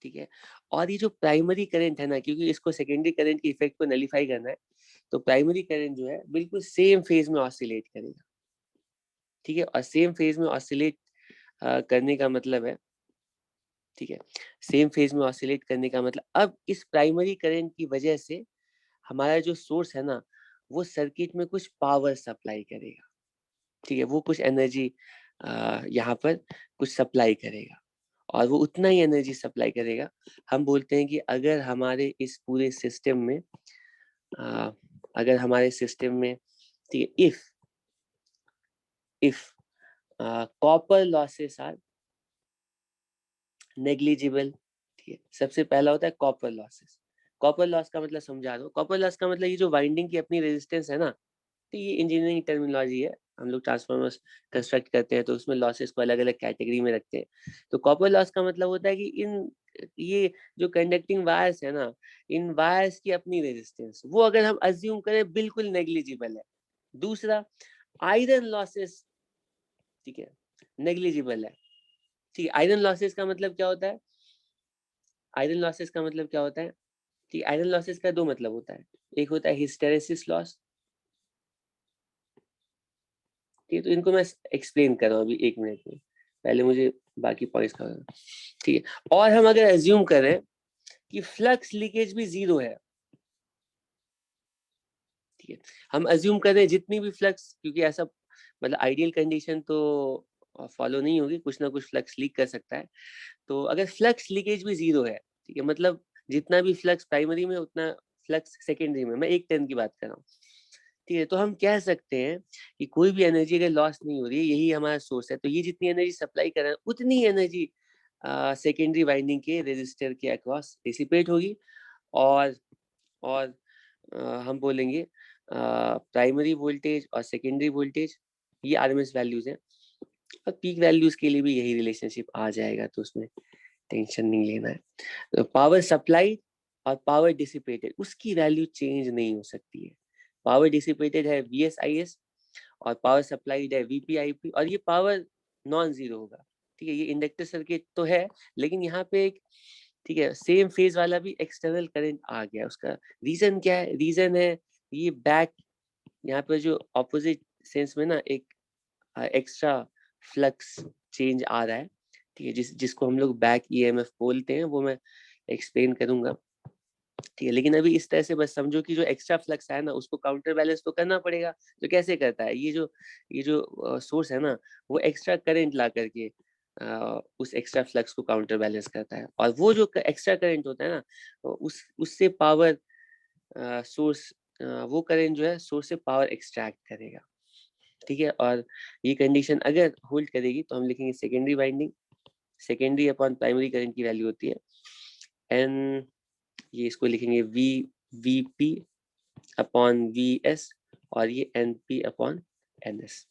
ठीक है, और ये जो प्राइमरी करंट है ना, क्योंकि इसको सेकेंडरी करंट के इफेक्ट को नलीफाई करना है, तो प्राइमरी करंट जो है बिल्कुल सेम फेज में ऑसिलेट करेगा। ठीक है, और सेम फेज में ऑसिलेट करने का मतलब है, ठीक है, सेम फेज में ऑसिलेट करने का मतलब अब इस प्राइमरी करंट की वजह से हमारा जो सोर्स है ना, वो सर्किट में कुछ पावर सप्लाई करेगा। ठीक है, वो कुछ एनर्जी यहाँ पर कुछ सप्लाई करेगा, और वो उतना ही एनर्जी सप्लाई करेगा। हम बोलते हैं कि अगर हमारे इस पूरे सिस्टम में अगर हमारे सिस्टम में, ठीक है, if copper losses are negligible. ठीक है, सबसे पहला होता है कॉपर लॉसेस। कॉपर लॉस का मतलब समझा दो, कॉपर लॉस का मतलब ये जो वाइंडिंग की अपनी रेजिस्टेंस है ना, तो ये इंजीनियरिंग टर्मिनोलॉजी है, हम लोग ट्रांसफार्मर्स कंस्ट्रक्ट करते हैं तो उसमें लॉसेस को अलग अलग कैटेगरी में रखते हैं। तो कॉपर लॉस का मतलब होता है कि इन ये जो कंडक्टिंग वायर्स है ना, इन वायर्स की अपनी रेजिस्टेंस वो अगर हम अज्यूम करें बिल्कुल नेग्लिजिबल है। दूसरा, आयरन लॉसेस, ठीक है, नेग्लिजिबल है। ठीक है, आयरन लॉसेस का मतलब क्या होता है, आयरन लॉसेस का मतलब क्या होता है, ठीक है, आयरन लॉसेस का दो मतलब होता है, एक होता है हिस्टेरेसिस लॉस। ठीक है, तो इनको मैं एक्सप्लेन कर रहा हूँ अभी 1 मिनट में, पहले मुझे बाकी पॉइंट्स का, ठीक है। और हम अगर एज्यूम करें कि फ्लक्स लीकेज भी 0 है, ठीक है, हम एज्यूम करें जितनी भी फ्लक्स, क्योंकि ऐसा मतलब आइडियल कंडीशन तो फॉलो नहीं होगी, कुछ ना कुछ फ्लक्स लीक कर सकता है। तो अगर फ्लक्स लीकेज भी 0 है, ठीक है, मतलब जितना भी फ्लक्स प्राइमरी में उतना फ्लक्स सेकेंडरी में, मैं 1/10 की बात कर रहा हूँ। ठीक है, तो हम कह सकते हैं कि कोई भी एनर्जी अगर लॉस नहीं हो रही है, यही हमारा सोर्स है, तो ये जितनी एनर्जी सप्लाई कर रहा है उतनी एनर्जी सेकेंडरी वाइंडिंग के रेजिस्टर के अक्रॉस डिसिपेट होगी। और और हम बोलेंगे प्राइमरी वोल्टेज और सेकेंडरी वोल्टेज ये आरएमएस वैल्यूज हैं, और पीक वैल्यूज के लिए भी यही रिलेशनशिप आ जाएगा, तो उसमें टेंशन नहीं लेना है। तो पावर सप्लाई और पावर डिसिपेटेड उसकी वैल्यू चेंज नहीं हो सकती है। पावर डिसिपेटेड है VSIS, और पावर सप्लाइड है VPIP, और ये पावर नॉन जीरो होगा। ठीक है, ये इंडक्टर सर्किट तो है, लेकिन यहाँ पे एक, ठीक है, सेम फेज वाला भी एक्सटर्नल करंट आ गया। उसका रीजन क्या है, रीजन है ये बैक, यहाँ पे जो ऑपोजिट सेंस में ना एक एक्स्ट्रा फ्लक्स चेंज आ रहा है। ठीक है, जिसको हम लोग बैक EMF बोलते हैं, वो मैं एक्सप्लेन करूंगा। ठीक है, लेकिन अभी इस तरह से बस समझो कि जो एक्स्ट्रा फ्लक्स है ना, उसको काउंटर बैलेंस तो करना पड़ेगा। तो कैसे करता है, ये जो सोर्स है ना, वो एक्स्ट्रा करंट ला करके उस एक्स्ट्रा फ्लक्स को काउंटर बैलेंस करता है, और वो जो एक्स्ट्रा करंट होता है ना, उससे पावर सोर्स, वो करंट जो है सोर्स से पावर एक्सट्रैक्ट करेगा। ठीक है, और ये कंडीशन अगर होल्ड करेगी तो हम लिखेंगे secondary winding, secondary upon primary current की वैल्यू होती है एन, ये इसको लिखेंगे VP अपॉन VS, और ये NP अपॉन NS।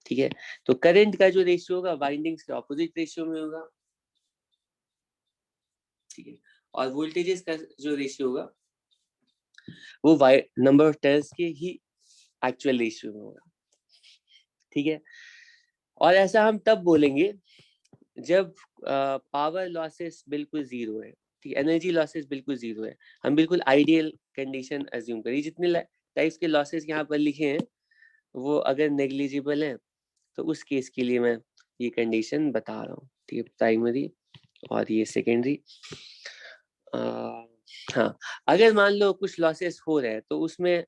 ठीक है, तो करंट का जो रेशियो होगा वाइंडिंग्स के ऑपोजिट रेशियो में होगा। ठीक है, और वोल्टेजेस का जो रेशियो होगा वो नंबर ऑफ टर्न्स के ही एक्चुअल रेशियो में होगा। ठीक है, और ऐसा हम तब बोलेंगे जब पावर लॉसेस बिल्कुल 0 है, ठीक, एनर्जी लॉसेस बिल्कुल 0 है। हम बिल्कुल आइडियल कंडीशन अज्यूम करिए, जितने टाइप्स के लॉसेस यहाँ पर लिखे हैं वो अगर नेग्लिजिबल है, तो उस केस के लिए मैं ये कंडीशन बता रहा हूँ। ठीक है, प्राइमरी और ये सेकेंडरी। हाँ, अगर मान लो कुछ लॉसेस हो रहे हैं तो उसमें,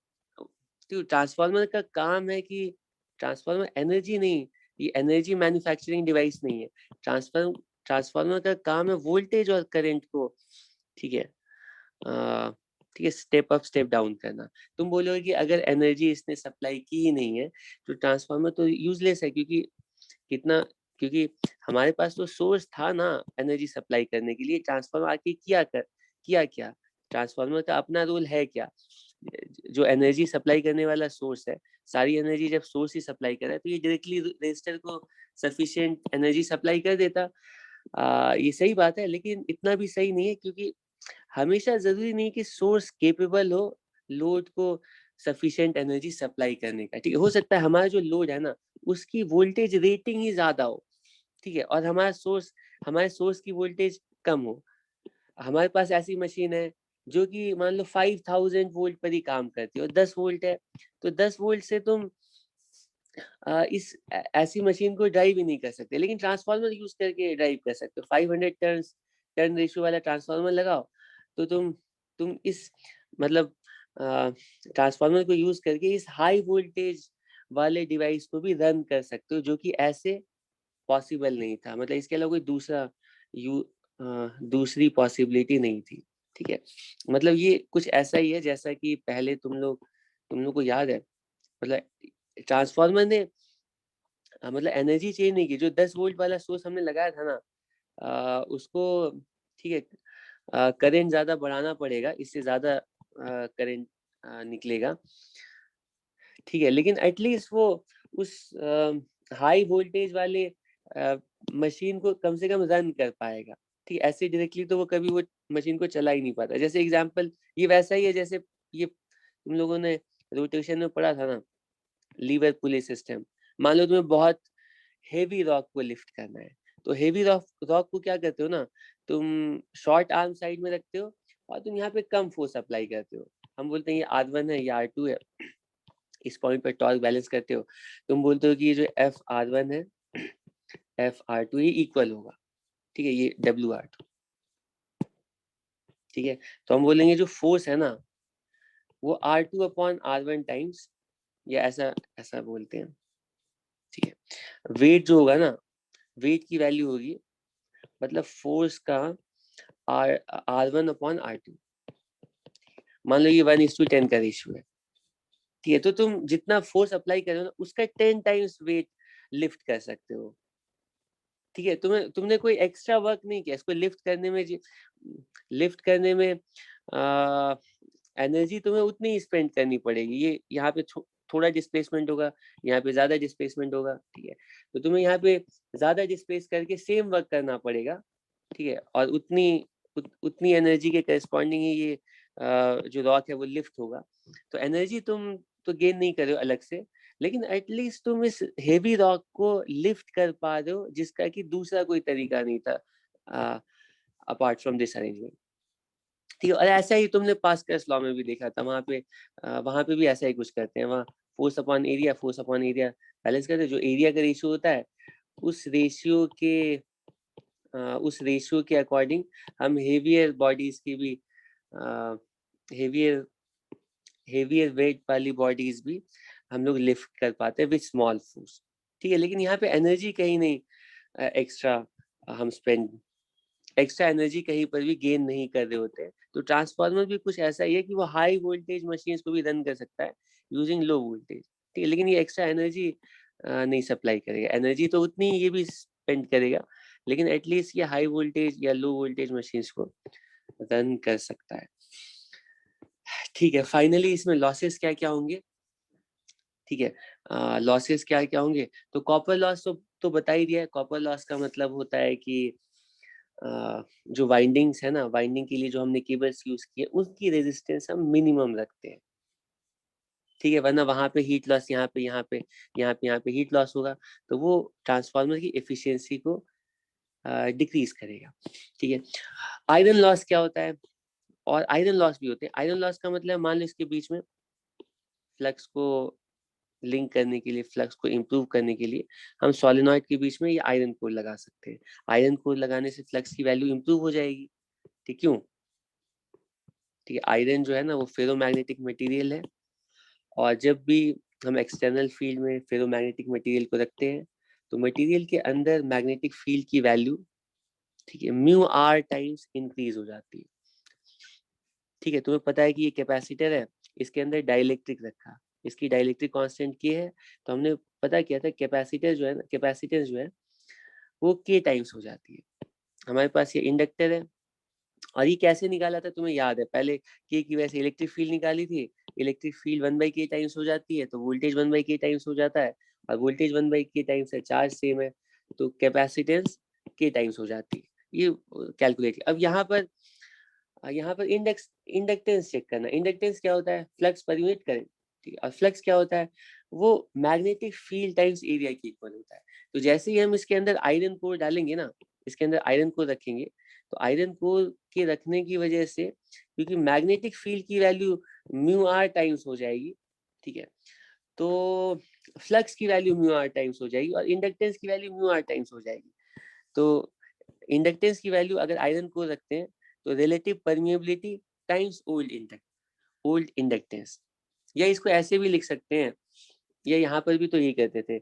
तो ट्रांसफार्मर का काम है कि ट्रांसफार्मर एनर्जी नहीं, ये एनर्जी मैन्युफैक्चरिंग डिवाइस नहीं है। ट्रांसफार्मर का काम है वोल्टेज और करंट को, ठीक है, ठीक है, स्टेप अप स्टेप डाउन करना। तुम बोलोगे कि अगर एनर्जी इसने सप्लाई की ही नहीं है तो ट्रांसफार्मर तो यूजलेस है, क्योंकि कितना क्योंकि हमारे पास तो सोर्स था ना एनर्जी सप्लाई करने के लिए, ट्रांसफार्मर आके किया क्या, ट्रांसफार्मर का अपना रोल है क्या, जो एनर्जी सप्लाई करने वाला सोर्स है, सारी एनर्जी जब सोर्स ही सप्लाई कर रहा है तो ये डायरेक्टली रेजिस्टर को सफिशिएंट एनर्जी सप्लाई कर देता। ये सही बात है, लेकिन इतना भी सही नहीं है, क्योंकि हमेशा जरूरी नहीं कि सोर्स केपेबल हो लोड को सफिशिएंट एनर्जी सप्लाई करने का। ठीक है, हो सकता है हमारा जो लोड है ना उसकी वोल्टेज रेटिंग ही ज्यादा हो, ठीक है, और हमारे सोर्स की वोल्टेज कम हो। हमारे पास ऐसी मशीन है जो कि मान लो 5000 वोल्ट पर ही काम करती है और 10 वोल्ट है, तो 10 वोल्ट से तुम ऐसी मशीन को ड्राइव ही नहीं कर सकते, लेकिन ट्रांसफार्मर यूज करके ड्राइव कर सकते हो। 500 टर्न रेशियो वाला ट्रांसफार्मर लगाओ, तो तुम इस मतलब ट्रांसफार्मर को यूज करके इस हाई वोल्टेज वाले डिवाइस को भी रन कर सकते हो, जो कि ऐसे पॉसिबल नहीं था। मतलब इसके अलावा कोई दूसरी पॉसिबिलिटी नहीं थी। ठीक है, मतलब ये कुछ ऐसा ही है जैसा कि पहले तुम लोग को याद है, मतलब ट्रांसफार्मर ने मतलब एनर्जी चेंज नहीं की। जो 10 वोल्ट वाला सोर्स हमने लगाया था ना, उसको, ठीक है, करंट ज्यादा बढ़ाना पड़ेगा, इससे ज्यादा करंट निकलेगा, ठीक है, लेकिन एटलीस्ट वो उस हाई वोल्टेज वाले मशीन को कम से कम रन कर पाएगा। ठीक, ऐसे डायरेक्टली तो वो कभी वो मशीन को चला ही नहीं पाता। जैसे एग्जांपल ये वैसा ही है जैसे ये तुम लोगों ने रोटेशन में पढ़ा था ना, लीवर पुली सिस्टम। मान लो तुम्हें बहुत हेवी रॉक को लिफ्ट करना है, तो हेवी रॉक को क्या करते हो ना, तुम शॉर्ट आर्म साइड में रखते हो और तुम यहाँ पे कम फोर्स अप्लाई करते हो। हम बोलते हैं ये R1 है, ये R2 है, इस पॉइंट पर टॉर्क बैलेंस करते हो। तुम बोलते हो कि ये जो F_R1 है F_R2 ये इक्वल होगा, ठीक है, ये W_R2, ठीक है। तो हम बोलेंगे जो फोर्स है ना वो R2/R1 टाइम्स, या ऐसा ऐसा बोलते हैं, ठीक है। वेट जो होगा ना, वेट की वैल्यू होगी मतलब फोर्स का R1/R2। मान लो ये 1:10 का रेशियो है, ठीक है, तो तुम जितना फोर्स अप्लाई कर रहे हो ना उसका 10 टाइम्स वेट लिफ्ट कर सकते हो। ठीक है, तुमने कोई एक्स्ट्रा वर्क नहीं किया इसको लिफ्ट करने में एनर्जी तुम्हें उतनी ही स्पेंड करनी पड़ेगी। ये यहाँ पे थोड़ा डिस्प्लेसमेंट होगा, यहाँ पे ज्यादा डिस्प्लेसमेंट होगा, ठीक है, तो तुम्हें यहाँ पे ज्यादा डिस्प्लेस करके सेम वर्क करना पड़ेगा, ठीक है, और उतनी एनर्जी के करस्पॉन्डिंग ही ये जो रॉक है वो लिफ्ट होगा। तो एनर्जी तुम तो गेन नहीं कर रहे हो अलग से, लेकिन एटलीस्ट तुम इस हेवी रॉक को लिफ्ट कर पा रहे हो जिसका कि दूसरा कोई तरीका नहीं था अपार्ट फ्रॉम दिस अरेंजमेंट। ठीक है, और ऐसा ही तुमने पास्कल्स लॉ में भी देखा था, वहां पे भी ऐसा ही कुछ करते हैं। वहाँ फोर्स अपॉन एरिया बैलेंस करते हैं। जो एरिया का रेशियो होता है उस रेशियो के अकॉर्डिंग हम हेवियर बॉडीज की भी हेवियर हेवियर वेट वाली बॉडीज भी हम लोग लिफ्ट कर पाते हैं विद स्मॉल फोर्स। ठीक है, लेकिन यहाँ पे एनर्जी कहीं नहीं एक्स्ट्रा हम स्पेंड एक्स्ट्रा एनर्जी कहीं पर भी गेन नहीं कर रहे होते हैं। तो ट्रांसफार्मर भी कुछ ऐसा ही है कि वो हाई वोल्टेज मशीन को भी रन कर सकता है यूजिंग लो वोल्टेज, ठीक है, लेकिन ये एक्स्ट्रा एनर्जी नहीं सप्लाई करेगा। एनर्जी तो उतनी ये भी स्पेंड करेगा, लेकिन एटलीस्ट ये हाई वोल्टेज या लो वोल्टेज मशीन को रन कर सकता है। ठीक है, फाइनली इसमें लॉसेस क्या क्या होंगे। ठीक है, लॉसेस क्या क्या होंगे, तो कॉपर लॉस तो बता ही दिया है। कॉपर लॉस का मतलब होता है कि जो वाइंडिंग्स है ना, वाइंडिंग के लिए जो हमने केबल्स यूज किए उसकी रेजिस्टेंस हम मिनिमम रखते हैं, ठीक है, वरना वहां पे हीट लॉस, यहाँ पे हीट लॉस होगा, तो वो ट्रांसफार्मर की एफिशिएंसी को डिक्रीज करेगा। ठीक है, आयरन लॉस क्या होता है, और आयरन लॉस भी होते हैं। आयरन लॉस का मतलब मान लो इसके बीच में फ्लक्स को लिंक करने के लिए, फ्लक्स को इम्प्रूव करने के लिए हम सोलेनॉइड के बीच में ये आयरन कोर लगा सकते हैं। आयरन कोर लगाने से फ्लक्स की वैल्यू इम्प्रूव हो जाएगी। ठीक, क्यों? ठीक है, आयरन जो है ना वो फेरोमैग्नेटिक मटेरियल है, और जब भी हम एक्सटर्नल फील्ड में फेरोमैग्नेटिक मटेरियल को रखते हैं तो मटेरियल के अंदर मैग्नेटिक फील्ड की वैल्यू, ठीक है, म्यू आर टाइम्स इंक्रीज हो जाती है। ठीक है, तुम्हें पता है कि ये कैपेसिटर है, इसके अंदर डाइलेक्ट्रिक रखा, इसकी डाइलेक्ट्रिक कांस्टेंट की है, तो हमने पता किया था कैपेसिटर जो है ना, कैपेसिटेंस जो है वो k टाइम्स हो जाती है। हमारे पास ये इंडक्टर है और ये कैसे निकाला था तुम्हें याद है, पहले k की वजह से इलेक्ट्रिक फील्ड निकाली थी, इलेक्ट्रिक फील्ड 1/k टाइम्स हो जाती है तो वोल्टेज 1/k टाइम्स हो जाता है, और वोल्टेज 1/k टाइम्स है, चार्ज सेम है तो कैपेसिटेंस k टाइम्स हो जाती है। ये कैलकुलेट। अब यहाँ पर इंडक्टेंस चेक करना। इंडक्टेंस क्या होता है, फ्लक्स पर यूनिट करंट, ठीक है। और फ्लक्स क्या होता है, वो मैग्नेटिक फील्ड टाइम्स एरिया के इक्वल होता है। तो जैसे ही हम इसके अंदर आयरन कोर डालेंगे ना, इसके अंदर आयरन कोर रखेंगे, तो आयरन कोर के रखने की वजह से, क्योंकि मैग्नेटिक फील्ड की वैल्यू म्यू आर टाइम्स हो जाएगी, ठीक है, तो फ्लक्स की वैल्यू म्यू आर टाइम्स हो जाएगी और इंडक्टेंस की वैल्यू म्यू आर टाइम्स हो जाएगी। तो इंडक्टेंस की वैल्यू अगर आयरन कोर रखते हैं तो relative permeability times old inductance, या इसको ऐसे भी लिख सकते हैं, या यहाँ पर भी तो यही कहते थे,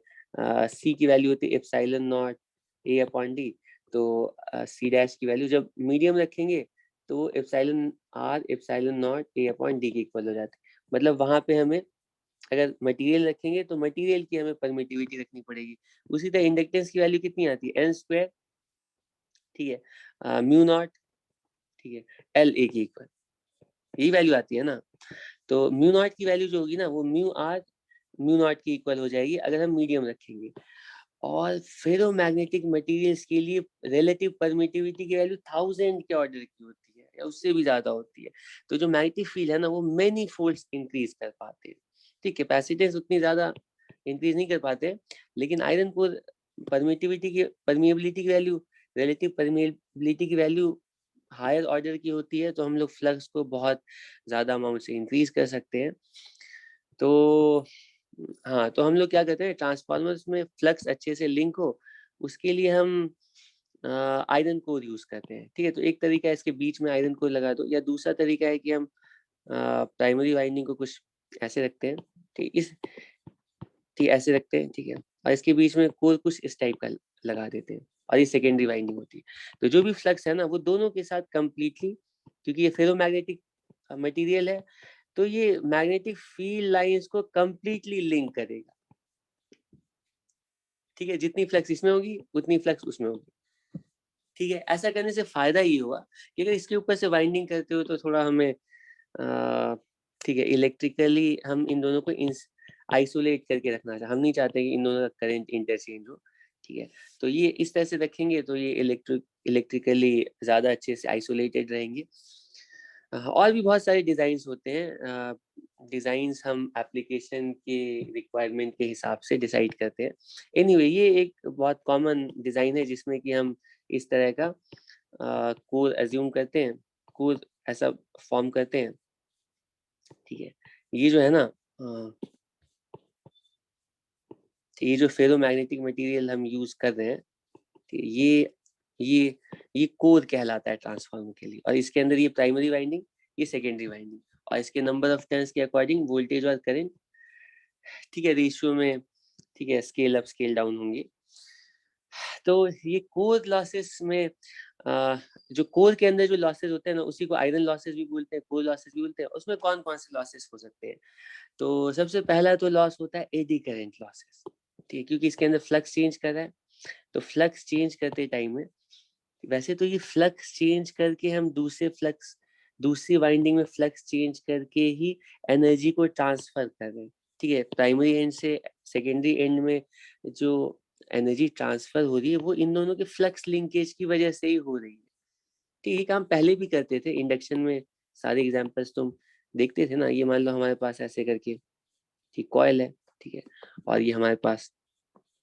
सी की वैल्यू होती है epsilon naught A upon D, तो सी डैश की वैल्यू जब मीडियम रखेंगे तो epsilon R epsilon naught A upon D के इक्वल हो जाती है। मतलब वहां पे हमें अगर मटेरियल रखेंगे तो मटेरियल की हमें परमिटिविटी रखनी पड़ेगी। उसी तरह इंडक्टेंस की वैल्यू कितनी आती है, एन स्क्वायर, ठीक है, म्यू नॉट, ठीक है, एल ए की इक्वल, यही वैल्यू आती है ना। तो म्यू नॉट की वैल्यू जो होगी ना वो म्यू नॉट की इक्वल हो जाएगी अगर हम मीडियम रखेंगे। और फेरोमैग्नेटिक मटेरियल्स के लिए रिलेटिव परमिटिविटी की वैल्यू 1000 के ऑर्डर की होती है या उससे भी ज्यादा होती है। तो जो मैग्नेटिक फील्ड है ना वो मेनी फोल्ड्स इंक्रीज कर पाते हैं, ठीक, कैपेसिटेंस उतनी ज्यादा इंक्रीज नहीं कर पाते, लेकिन आयरन को परमिएबिलिटी की वैल्यू, रिलेटिव परमिएबिलिटी की वैल्यू हायर ऑर्डर की होती है, तो हम लोग फ्लक्स को बहुत ज्यादा अमाउंट से इंक्रीज कर सकते हैं। तो हाँ, तो हम लोग क्या करते हैं, ट्रांसफार्मर्स में फ्लक्स अच्छे से लिंक हो उसके लिए हम आयरन कोर यूज करते हैं, ठीक है। तो एक तरीका है इसके बीच में आयरन कोर लगा दो, या दूसरा तरीका है कि हम प्राइमरी वाइंडिंग को कुछ ऐसे रखते हैं, ठीक ऐसे रखते हैं, ठीक है, और इसके बीच में कोर कुछ इस टाइप का लगा देते हैं और ये सेकेंडरी वाइंडिंग होती है। तो जो भी फ्लक्स है ना वो दोनों के साथ कंप्लीटली, क्योंकि ये फेरोमैग्नेटिक मटेरियल है, तो ये मैग्नेटिक फील्ड लाइंस को कंप्लीटली लिंक करेगा, ठीक है। जितनी फ्लक्स इसमें होगी उतनी फ्लक्स उसमें होगी, ठीक है। ऐसा करने से फायदा ये हुआ कि अगर इसके ऊपर से वाइंडिंग करते हो तो थोड़ा हमें ठीक है, इलेक्ट्रिकली हम इन दोनों को आइसोलेट करके रखना चाहते, हम नहीं चाहते कि इन दोनों का करंट इंटरचेंज हो, ठीक है। तो ये इस तरह से रखेंगे तो ये इलेक्ट्रिकली ज़्यादा अच्छे से आइसोलेटेड रहेंगे। और भी बहुत सारे डिज़ाइंस होते हैं, डिज़ाइंस हम एप्लीकेशन के रिक्वायरमेंट के हिसाब से डिसाइड करते हैं। एनीवे ये एक बहुत कॉमन डिज़ाइन है जिसमें कि हम इस तरह का कोर एज्यूम करते हैं, कोर ऐसा फॉर्म करते हैं, ठीक है। ये जो है ना, ये जो फेरोमैग्नेटिक मटेरियल हम यूज कर रहे हैं, ठीक है, ये ये कोर कहलाता है ट्रांसफार्मर के लिए, और इसके अंदर ये प्राइमरी वाइंडिंग, ये सेकेंडरी वाइंडिंग, और इसके नंबर ऑफ टर्न्स के अकॉर्डिंग वोल्टेज और करंट, ठीक है, रेशियो में, ठीक है, स्केल अप स्केल डाउन होंगे। तो ये कोर लॉसेस में जो कोर के अंदर जो लॉसेस होते हैं ना उसी को आयरन लॉसेस भी बोलते हैं, कोर लॉसेस भी बोलते हैं। उसमें कौन कौन से लॉसेस हो सकते हैं, तो सबसे पहला तो लॉस होता है एडी करंट लॉसेस, ठीक है, क्योंकि इसके अंदर फ्लक्स चेंज कर रहा है। तो फ्लक्स चेंज करते टाइम में, वैसे तो ये फ्लक्स चेंज करके हम दूसरी वाइंडिंग में फ्लक्स चेंज करके ही एनर्जी को ट्रांसफर कर रहे हैं, ठीक है। प्राइमरी एंड से सेकेंडरी एंड में जो एनर्जी ट्रांसफर हो रही है वो इन दोनों के फ्लक्स लिंकेज की वजह से ही हो रही है, ठीक है। काम पहले भी करते थे इंडक्शन में, सारे एग्जांपल्स तुम देखते थे ना। ये मान लो हमारे पास ऐसे करके, ठीक, कॉइल है, ठीक है, और ये हमारे पास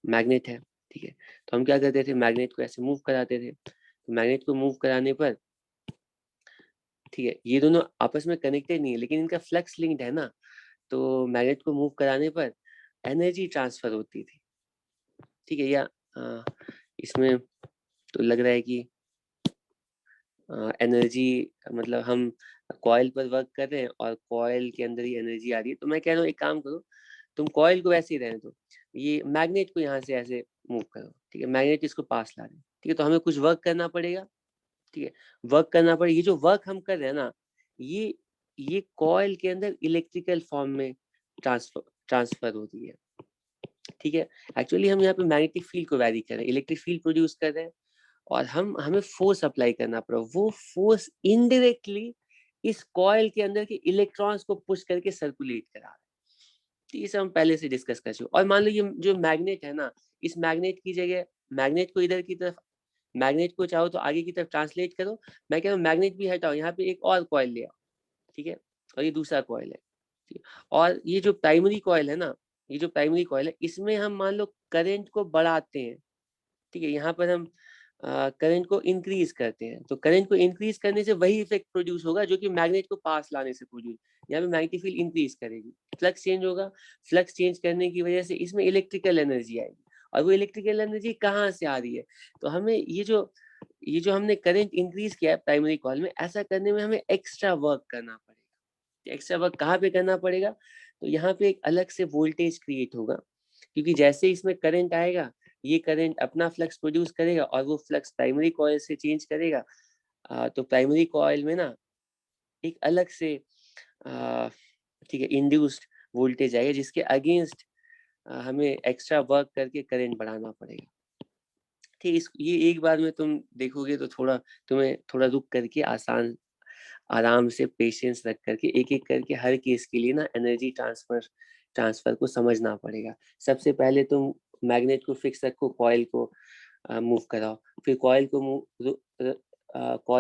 मैग्नेट है, ठीक है। तो हम क्या करते थे, मैग्नेट को ऐसे मूव कराते थे, तो मैग्नेट को मूव कराने पर, ठीक है, ये दोनों आपस में कनेक्टेड नहीं है लेकिन इनका फ्लक्स लिंक्ड है ना, तो मैग्नेट को मूव कराने पर एनर्जी ट्रांसफर होती थी, ठीक है। या इसमें तो लग रहा है कि एनर्जी, मतलब हम कॉइल पर वर्क कर रहे हैं और कॉइल के अंदर ही एनर्जी आ रही है। तो मैं कह रहा हूँ एक काम करो, तुम कॉइल को वैसे ही रहने दो, ये मैग्नेट को यहाँ से ऐसे मूव करो, ठीक है, मैग्नेट इसको पास ला रहे हैं, ठीक है। तो हमें कुछ वर्क करना पड़ेगा, ठीक है, वर्क करना पड़ेगा। ये जो वर्क हम कर रहे हैं ना, ये कॉइल के अंदर इलेक्ट्रिकल फॉर्म में ट्रांसफर होती है, ठीक है। एक्चुअली हम यहाँ पे मैग्नेटिक फील्ड को वैरी कर रहे हैं, इलेक्ट्रिक फील्ड प्रोड्यूस कर रहे हैं, और हमें फोर्स अप्लाई करना पड़ा, वो फोर्स इनडायरेक्टली इस कॉइल के अंदर के इलेक्ट्रॉन्स को पुश करके सर्कुलेट करा रहा है। तो ये सब हम पहले से डिस्कस कर चुके। और मान लो ये जो मैग्नेट है ना, इस मैग्नेट की जगह, मैग्नेट को इधर की तरफ, मैग्नेट को चाहो तो आगे की तरफ ट्रांसलेट करो, मैं कह रहा हूँ मैग्नेट भी हटाओ, यहाँ पे एक और कॉइल ले आओ, ठीक है, और ये दूसरा कॉइल है, ठीक है? और ये जो प्राइमरी कॉइल है ना, ये जो प्राइमरी कॉइल है, इसमें हम मान लो करंट को बढ़ाते हैं, ठीक है, यहाँ पर हम करंट को इंक्रीज करते हैं, तो करंट को इंक्रीज करने से वही इफेक्ट प्रोड्यूस होगा जो कि मैग्नेट को पास लाने से प्रोड्यूस, यहाँ पे मैग्नेटिक फील्ड इंक्रीज करेगी, फ्लक्स चेंज होगा, फ्लक्स चेंज करने की वजह से इसमें इलेक्ट्रिकल एनर्जी आएगी, और वो इलेक्ट्रिकल एनर्जी कहाँ से आ रही है, तो हमें ये जो हमने करंट इंक्रीज किया है प्राइमरी कॉइल में, ऐसा करने में हमें एक्स्ट्रा वर्क करना पड़ेगा। एक्स्ट्रा वर्क कहाँ पे करना पड़ेगा, तो यहाँ पे एक अलग से वोल्टेज क्रिएट होगा, क्योंकि जैसे इसमें करंट आएगा, ये करंट अपना फ्लक्स प्रोड्यूस करेगा, और वो फ्लक्स प्राइमरी कॉइल से चेंज करेगा, तो प्राइमरी कॉइल में ना एक अलग से ठीक है इंड्यूस्ड वोल्टेज आएगा, जिसके अगेंस्ट हमें एक्स्ट्रा वर्क करके करंट बढ़ाना पड़ेगा। ठीक, इस ये एक बार में तुम देखोगे तो थोड़ा तुम्हें थोड़ा रुक करके आराम से पेशेंस रख करके एक एक करके हर केस के लिए ना एनर्जी ट्रांसफर को समझना पड़ेगा। सबसे पहले तुम मैग्नेट को फिक्स रखो, कॉइल को मूव कराओ, फिर कॉइल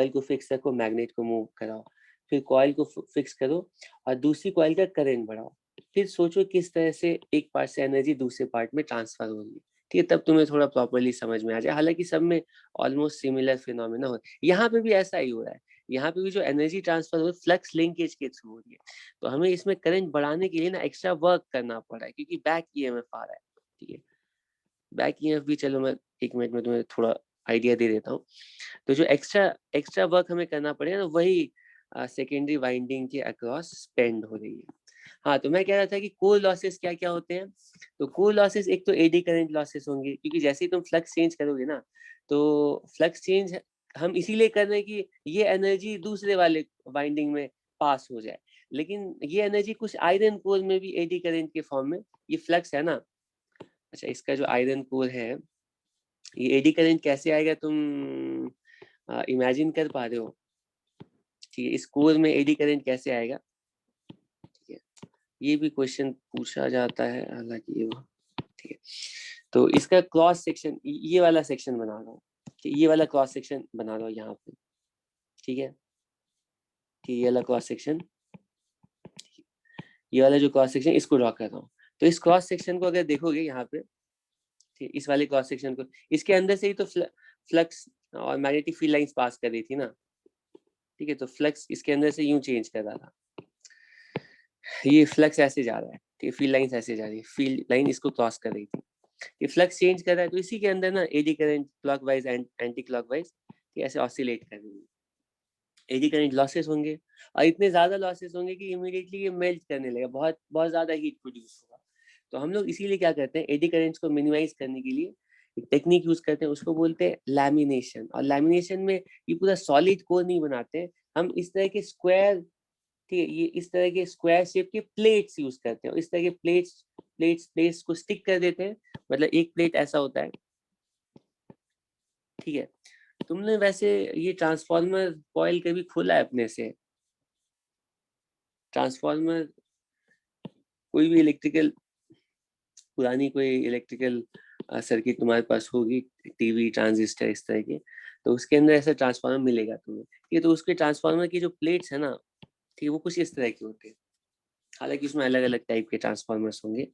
को फिक्स रखो, मैग्नेट को मूव कराओ, फिर कॉइल को फिक्स करो और दूसरी कॉइल का करंट बढ़ाओ, फिर सोचो किस तरह से एक पार्ट से एनर्जी दूसरे पार्ट में ट्रांसफर हो रही है। ठीक है, तब तुम्हें थोड़ा प्रॉपरली समझ में आ जाए। हालांकि सब में ऑलमोस्ट सिमिलर फिनोमेना हो, यहाँ पे भी ऐसा ही हो रहा है, यहाँ पे भी जो एनर्जी ट्रांसफर हो फ्लक्स लिंकेज के थ्रू हो रही है, तो हमें इसमें करंट बढ़ाने के लिए ना एक्स्ट्रा वर्क करना पड़ा है, क्योंकि बैक ईएमएफ आ रहा है। ठीक है, बैक ईएमएफ भी चलो मैं 1 मिनट में तुम्हें थोड़ा आइडिया दे देता हूँ। तो जो एक्स्ट्रा एक्स्ट्रा वर्क हमें करना पड़ेगा ना, वही सेकेंडरी वाइंडिंग के अक्रॉस स्पेंड हो रही है। हाँ, तो मैं कह रहा था कि कोर लॉसेस क्या क्या होते हैं। तो कोर लॉसेस एक तो एडी करंट लॉसेस होंगे, क्योंकि जैसे ही तुम फ्लक्स चेंज करोगे ना, तो फ्लक्स चेंज हम इसीलिए कर रहे हैं कि ये एनर्जी दूसरे वाले वाइंडिंग में पास हो जाए, लेकिन ये एनर्जी कुछ आयरन कोर में भी एडी करंट के फॉर्म में, ये फ्लक्स है ना, अच्छा इसका जो आयरन कोर है, ये एडी करंट कैसे आएगा तुम इमेजिन कर पा रहे हो? ठीक है, इस कोर में एडी करंट कैसे आएगा? ठीक है, ये भी क्वेश्चन पूछा जाता है, हालांकि ये ठीक है। तो इसका क्रॉस सेक्शन, ये वाला सेक्शन बना रहा हूँ, ये वाला क्रॉस सेक्शन बना रहा हूँ यहाँ पे, ठीक है, ठीक, ये वाला क्रॉस सेक्शन, ये वाला जो क्रॉस सेक्शन इसको ड्रॉ कर रहा हूँ। तो इस क्रॉस सेक्शन को अगर देखोगे यहाँ पे, ठीक, इस वाले क्रॉस सेक्शन को, इसके अंदर से ही तो फ्लक्स और मैग्नेटिक फील्ड लाइंस पास कर रही थी ना, ठीक है, तो फ्लक्स इसके अंदर से यूं चेंज कर रहा था, ये फ्लक्स ऐसे जा रहा है, ठीक है, फील्ड लाइंस ऐसे जा रही है, फील्ड लाइन इसको क्रॉस कर रही थी, ये फ्लक्स चेंज कर रहा है, तो इसी के अंदर ना eddy current clockwise and anti clockwise ऐसे ऑसिलेट कर रही है। एडी करंट लॉसेस होंगे, और इतने ज्यादा लॉसेस होंगे कि इमीडिएटली ये मेल्ट करने लगेगा, बहुत बहुत ज्यादा हीट प्रोड्यूस होगा। तो हम लोग इसीलिए क्या करते हैं, एडी करंट्स को मिनिमाइज करने के लिए एक टेक्निक यूज करते हैं, उसको बोलते हैं लैमिनेशन। और लैमिनेशन में ये पूरा सॉलिड कोर नहीं बनाते, हम इस तरह के स्क्वायर, ठीक है, ये इस तरह के स्क्वायर शेप के प्लेट्स यूज करते हैं, इस तरह के प्लेट्स को स्टिक कर देते हैं, मतलब एक प्लेट ऐसा होता है, ठीक है। तुमने वैसे ये ट्रांसफार्मर कॉइल कभी खोला है अपने से? ट्रांसफार्मर, कोई भी इलेक्ट्रिकल, पुरानी कोई इलेक्ट्रिकल सर्किट तुम्हारे पास होगी, टीवी ट्रांजिस्टर इस तरह के, तो उसके अंदर ऐसा ट्रांसफार्मर मिलेगा तुम्हें, ठीक है। तो उसके ट्रांसफार्मर की जो प्लेट्स है ना, ठीक है, वो कुछ इस तरह के होते हैं, हालांकि उसमें अलग अलग टाइप के ट्रांसफार्मर्स होंगे,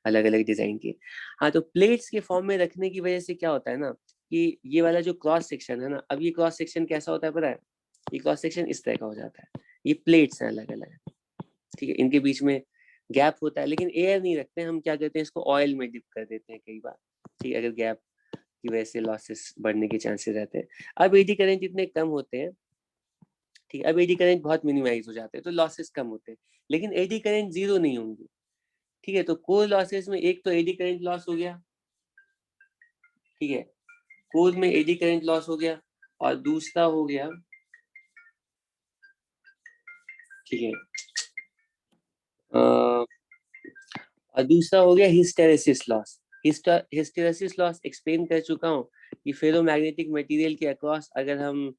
अलग अलग डिजाइन के। हाँ, तो प्लेट्स के फॉर्म में रखने की वजह से क्या होता है ना, कि ये वाला जो क्रॉस सेक्शन है ना, अब ये क्रॉस सेक्शन कैसा होता है पता है, ये क्रॉस सेक्शन इस तरह का हो जाता है, ये प्लेट्स हैं अलग अलग, ठीक है, इनके बीच में गैप होता है, लेकिन एयर नहीं रखते, हम क्या करते हैं, इसको ऑयल में डिप कर देते हैं कई बार, ठीक है, अगर गैप की वजह से लॉसेस बढ़ने के चांसेस रहते हैं। अब एडी करंट इतने कम होते हैं, ठीक है, अब एडी करंट बहुत मिनिमाइज हो जाते हैं, तो लॉसेस कम होते हैं, लेकिन एडी करंट जीरो नहीं होंगे, ठीक है। तो कोर लॉसेस में एक तो एडी करंट लॉस हो गया, ठीक है, कोर में एडी करंट लॉस हो गया, और दूसरा हो गया, ठीक है, और दूसरा हो गया hysteresis loss. Hysteresis loss explain कर चुका हूँ कि फेरोमैग्नेटिक मटेरियल के अक्रॉस अगर हम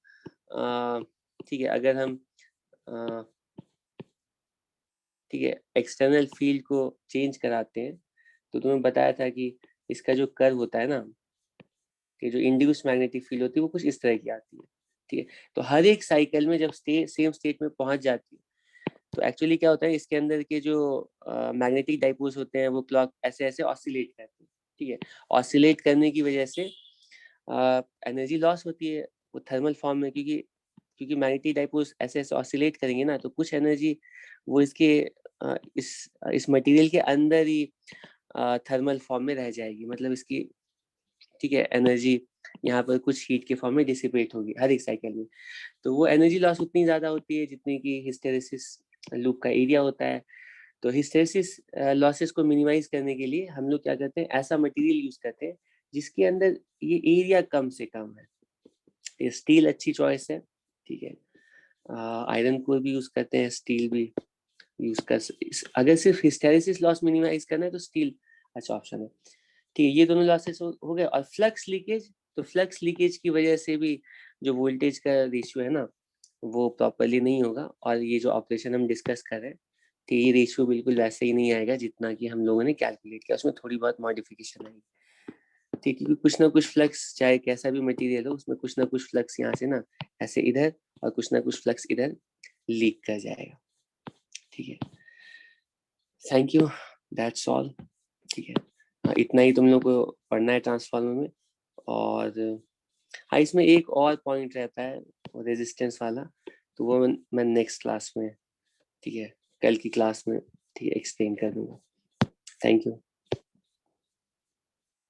ठीक है, अगर हम ठीक है एक्सटर्नल फील्ड को चेंज कराते हैं, तो तुम्हें बताया था कि इसका जो कर्व होता है ना, कि जो इंड्यूस मैग्नेटिक फील्ड होती है वो कुछ इस तरह की आती है। ठीक है, तो हर एक साइकिल में जब सेम स्टेट में पहुंच जाती है, तो एक्चुअली क्या होता है, इसके अंदर के जो मैग्नेटिक डाइपोल्स होते हैं वो क्लॉक ऐसे ऐसे ऑसिलेट करते हैं। ठीक है, ऑसिलेट करने की वजह से एनर्जी लॉस होती है वो थर्मल फॉर्म में, क्योंकि क्योंकि मैग्नेटिक डाइपोल्स ऐसे ऐसे ऑसिलेट करेंगे ना, तो कुछ एनर्जी वो इसके इस मटेरियल के अंदर ही थर्मल फॉर्म में रह जाएगी, मतलब इसकी ठीक है एनर्जी यहाँ पर कुछ हीट के फॉर्म में डिसिपेट होगी हर एक साइकिल में। तो वो एनर्जी लॉस उतनी ज्यादा होती है जितनी की हिस्टेरेसिस लूप का एरिया होता है। तो हिस्टेरेसिस लॉसेस को मिनिमाइज करने के लिए हम लोग क्या करते हैं, ऐसा मटेरियल यूज करते हैं जिसके अंदर ये एरिया कम से कम है। स्टील अच्छी चॉइस है। ठीक है, आयरन कोर भी यूज करते हैं, स्टील भी यूज कर अगर सिर्फ हिस्टेरेसिस लॉस मिनिमाइज करना है तो स्टील अच्छा ऑप्शन है। ठीक है, ये दोनों लॉसेस हो गए। और फ्लक्स लीकेज, तो फ्लक्स लीकेज की वजह से भी जो वोल्टेज का रेशियो है ना वो प्रॉपरली नहीं होगा, और ये जो ऑपरेशन हम डिस्कस कर रहे हैं, तो ये रेशियो बिल्कुल वैसे ही नहीं आएगा जितना कि हम लोगों ने कैलकुलेट किया, उसमें थोड़ी बहुत मॉडिफिकेशन आएगी। ठीक है, क्योंकि कुछ ना कुछ फ्लक्स चाहे कैसा भी मटेरियल हो उसमें कुछ ना कुछ फ्लक्स यहाँ से ना ऐसे इधर और कुछ ना कुछ फ्लक्स इधर लीक कर जाएगा। ठीक है, थैंक यू, दैट्स ऑल। ठीक है, इतना ही तुम लोग को पढ़ना है ट्रांसफार्मर में। और हाँ, इसमें एक और पॉइंट रहता है रेजिस्टेंस वाला, तो वो मैं नेक्स्ट क्लास में, ठीक है कल की क्लास में ठीक है एक्सप्लेन कर दूंगा। Thank you.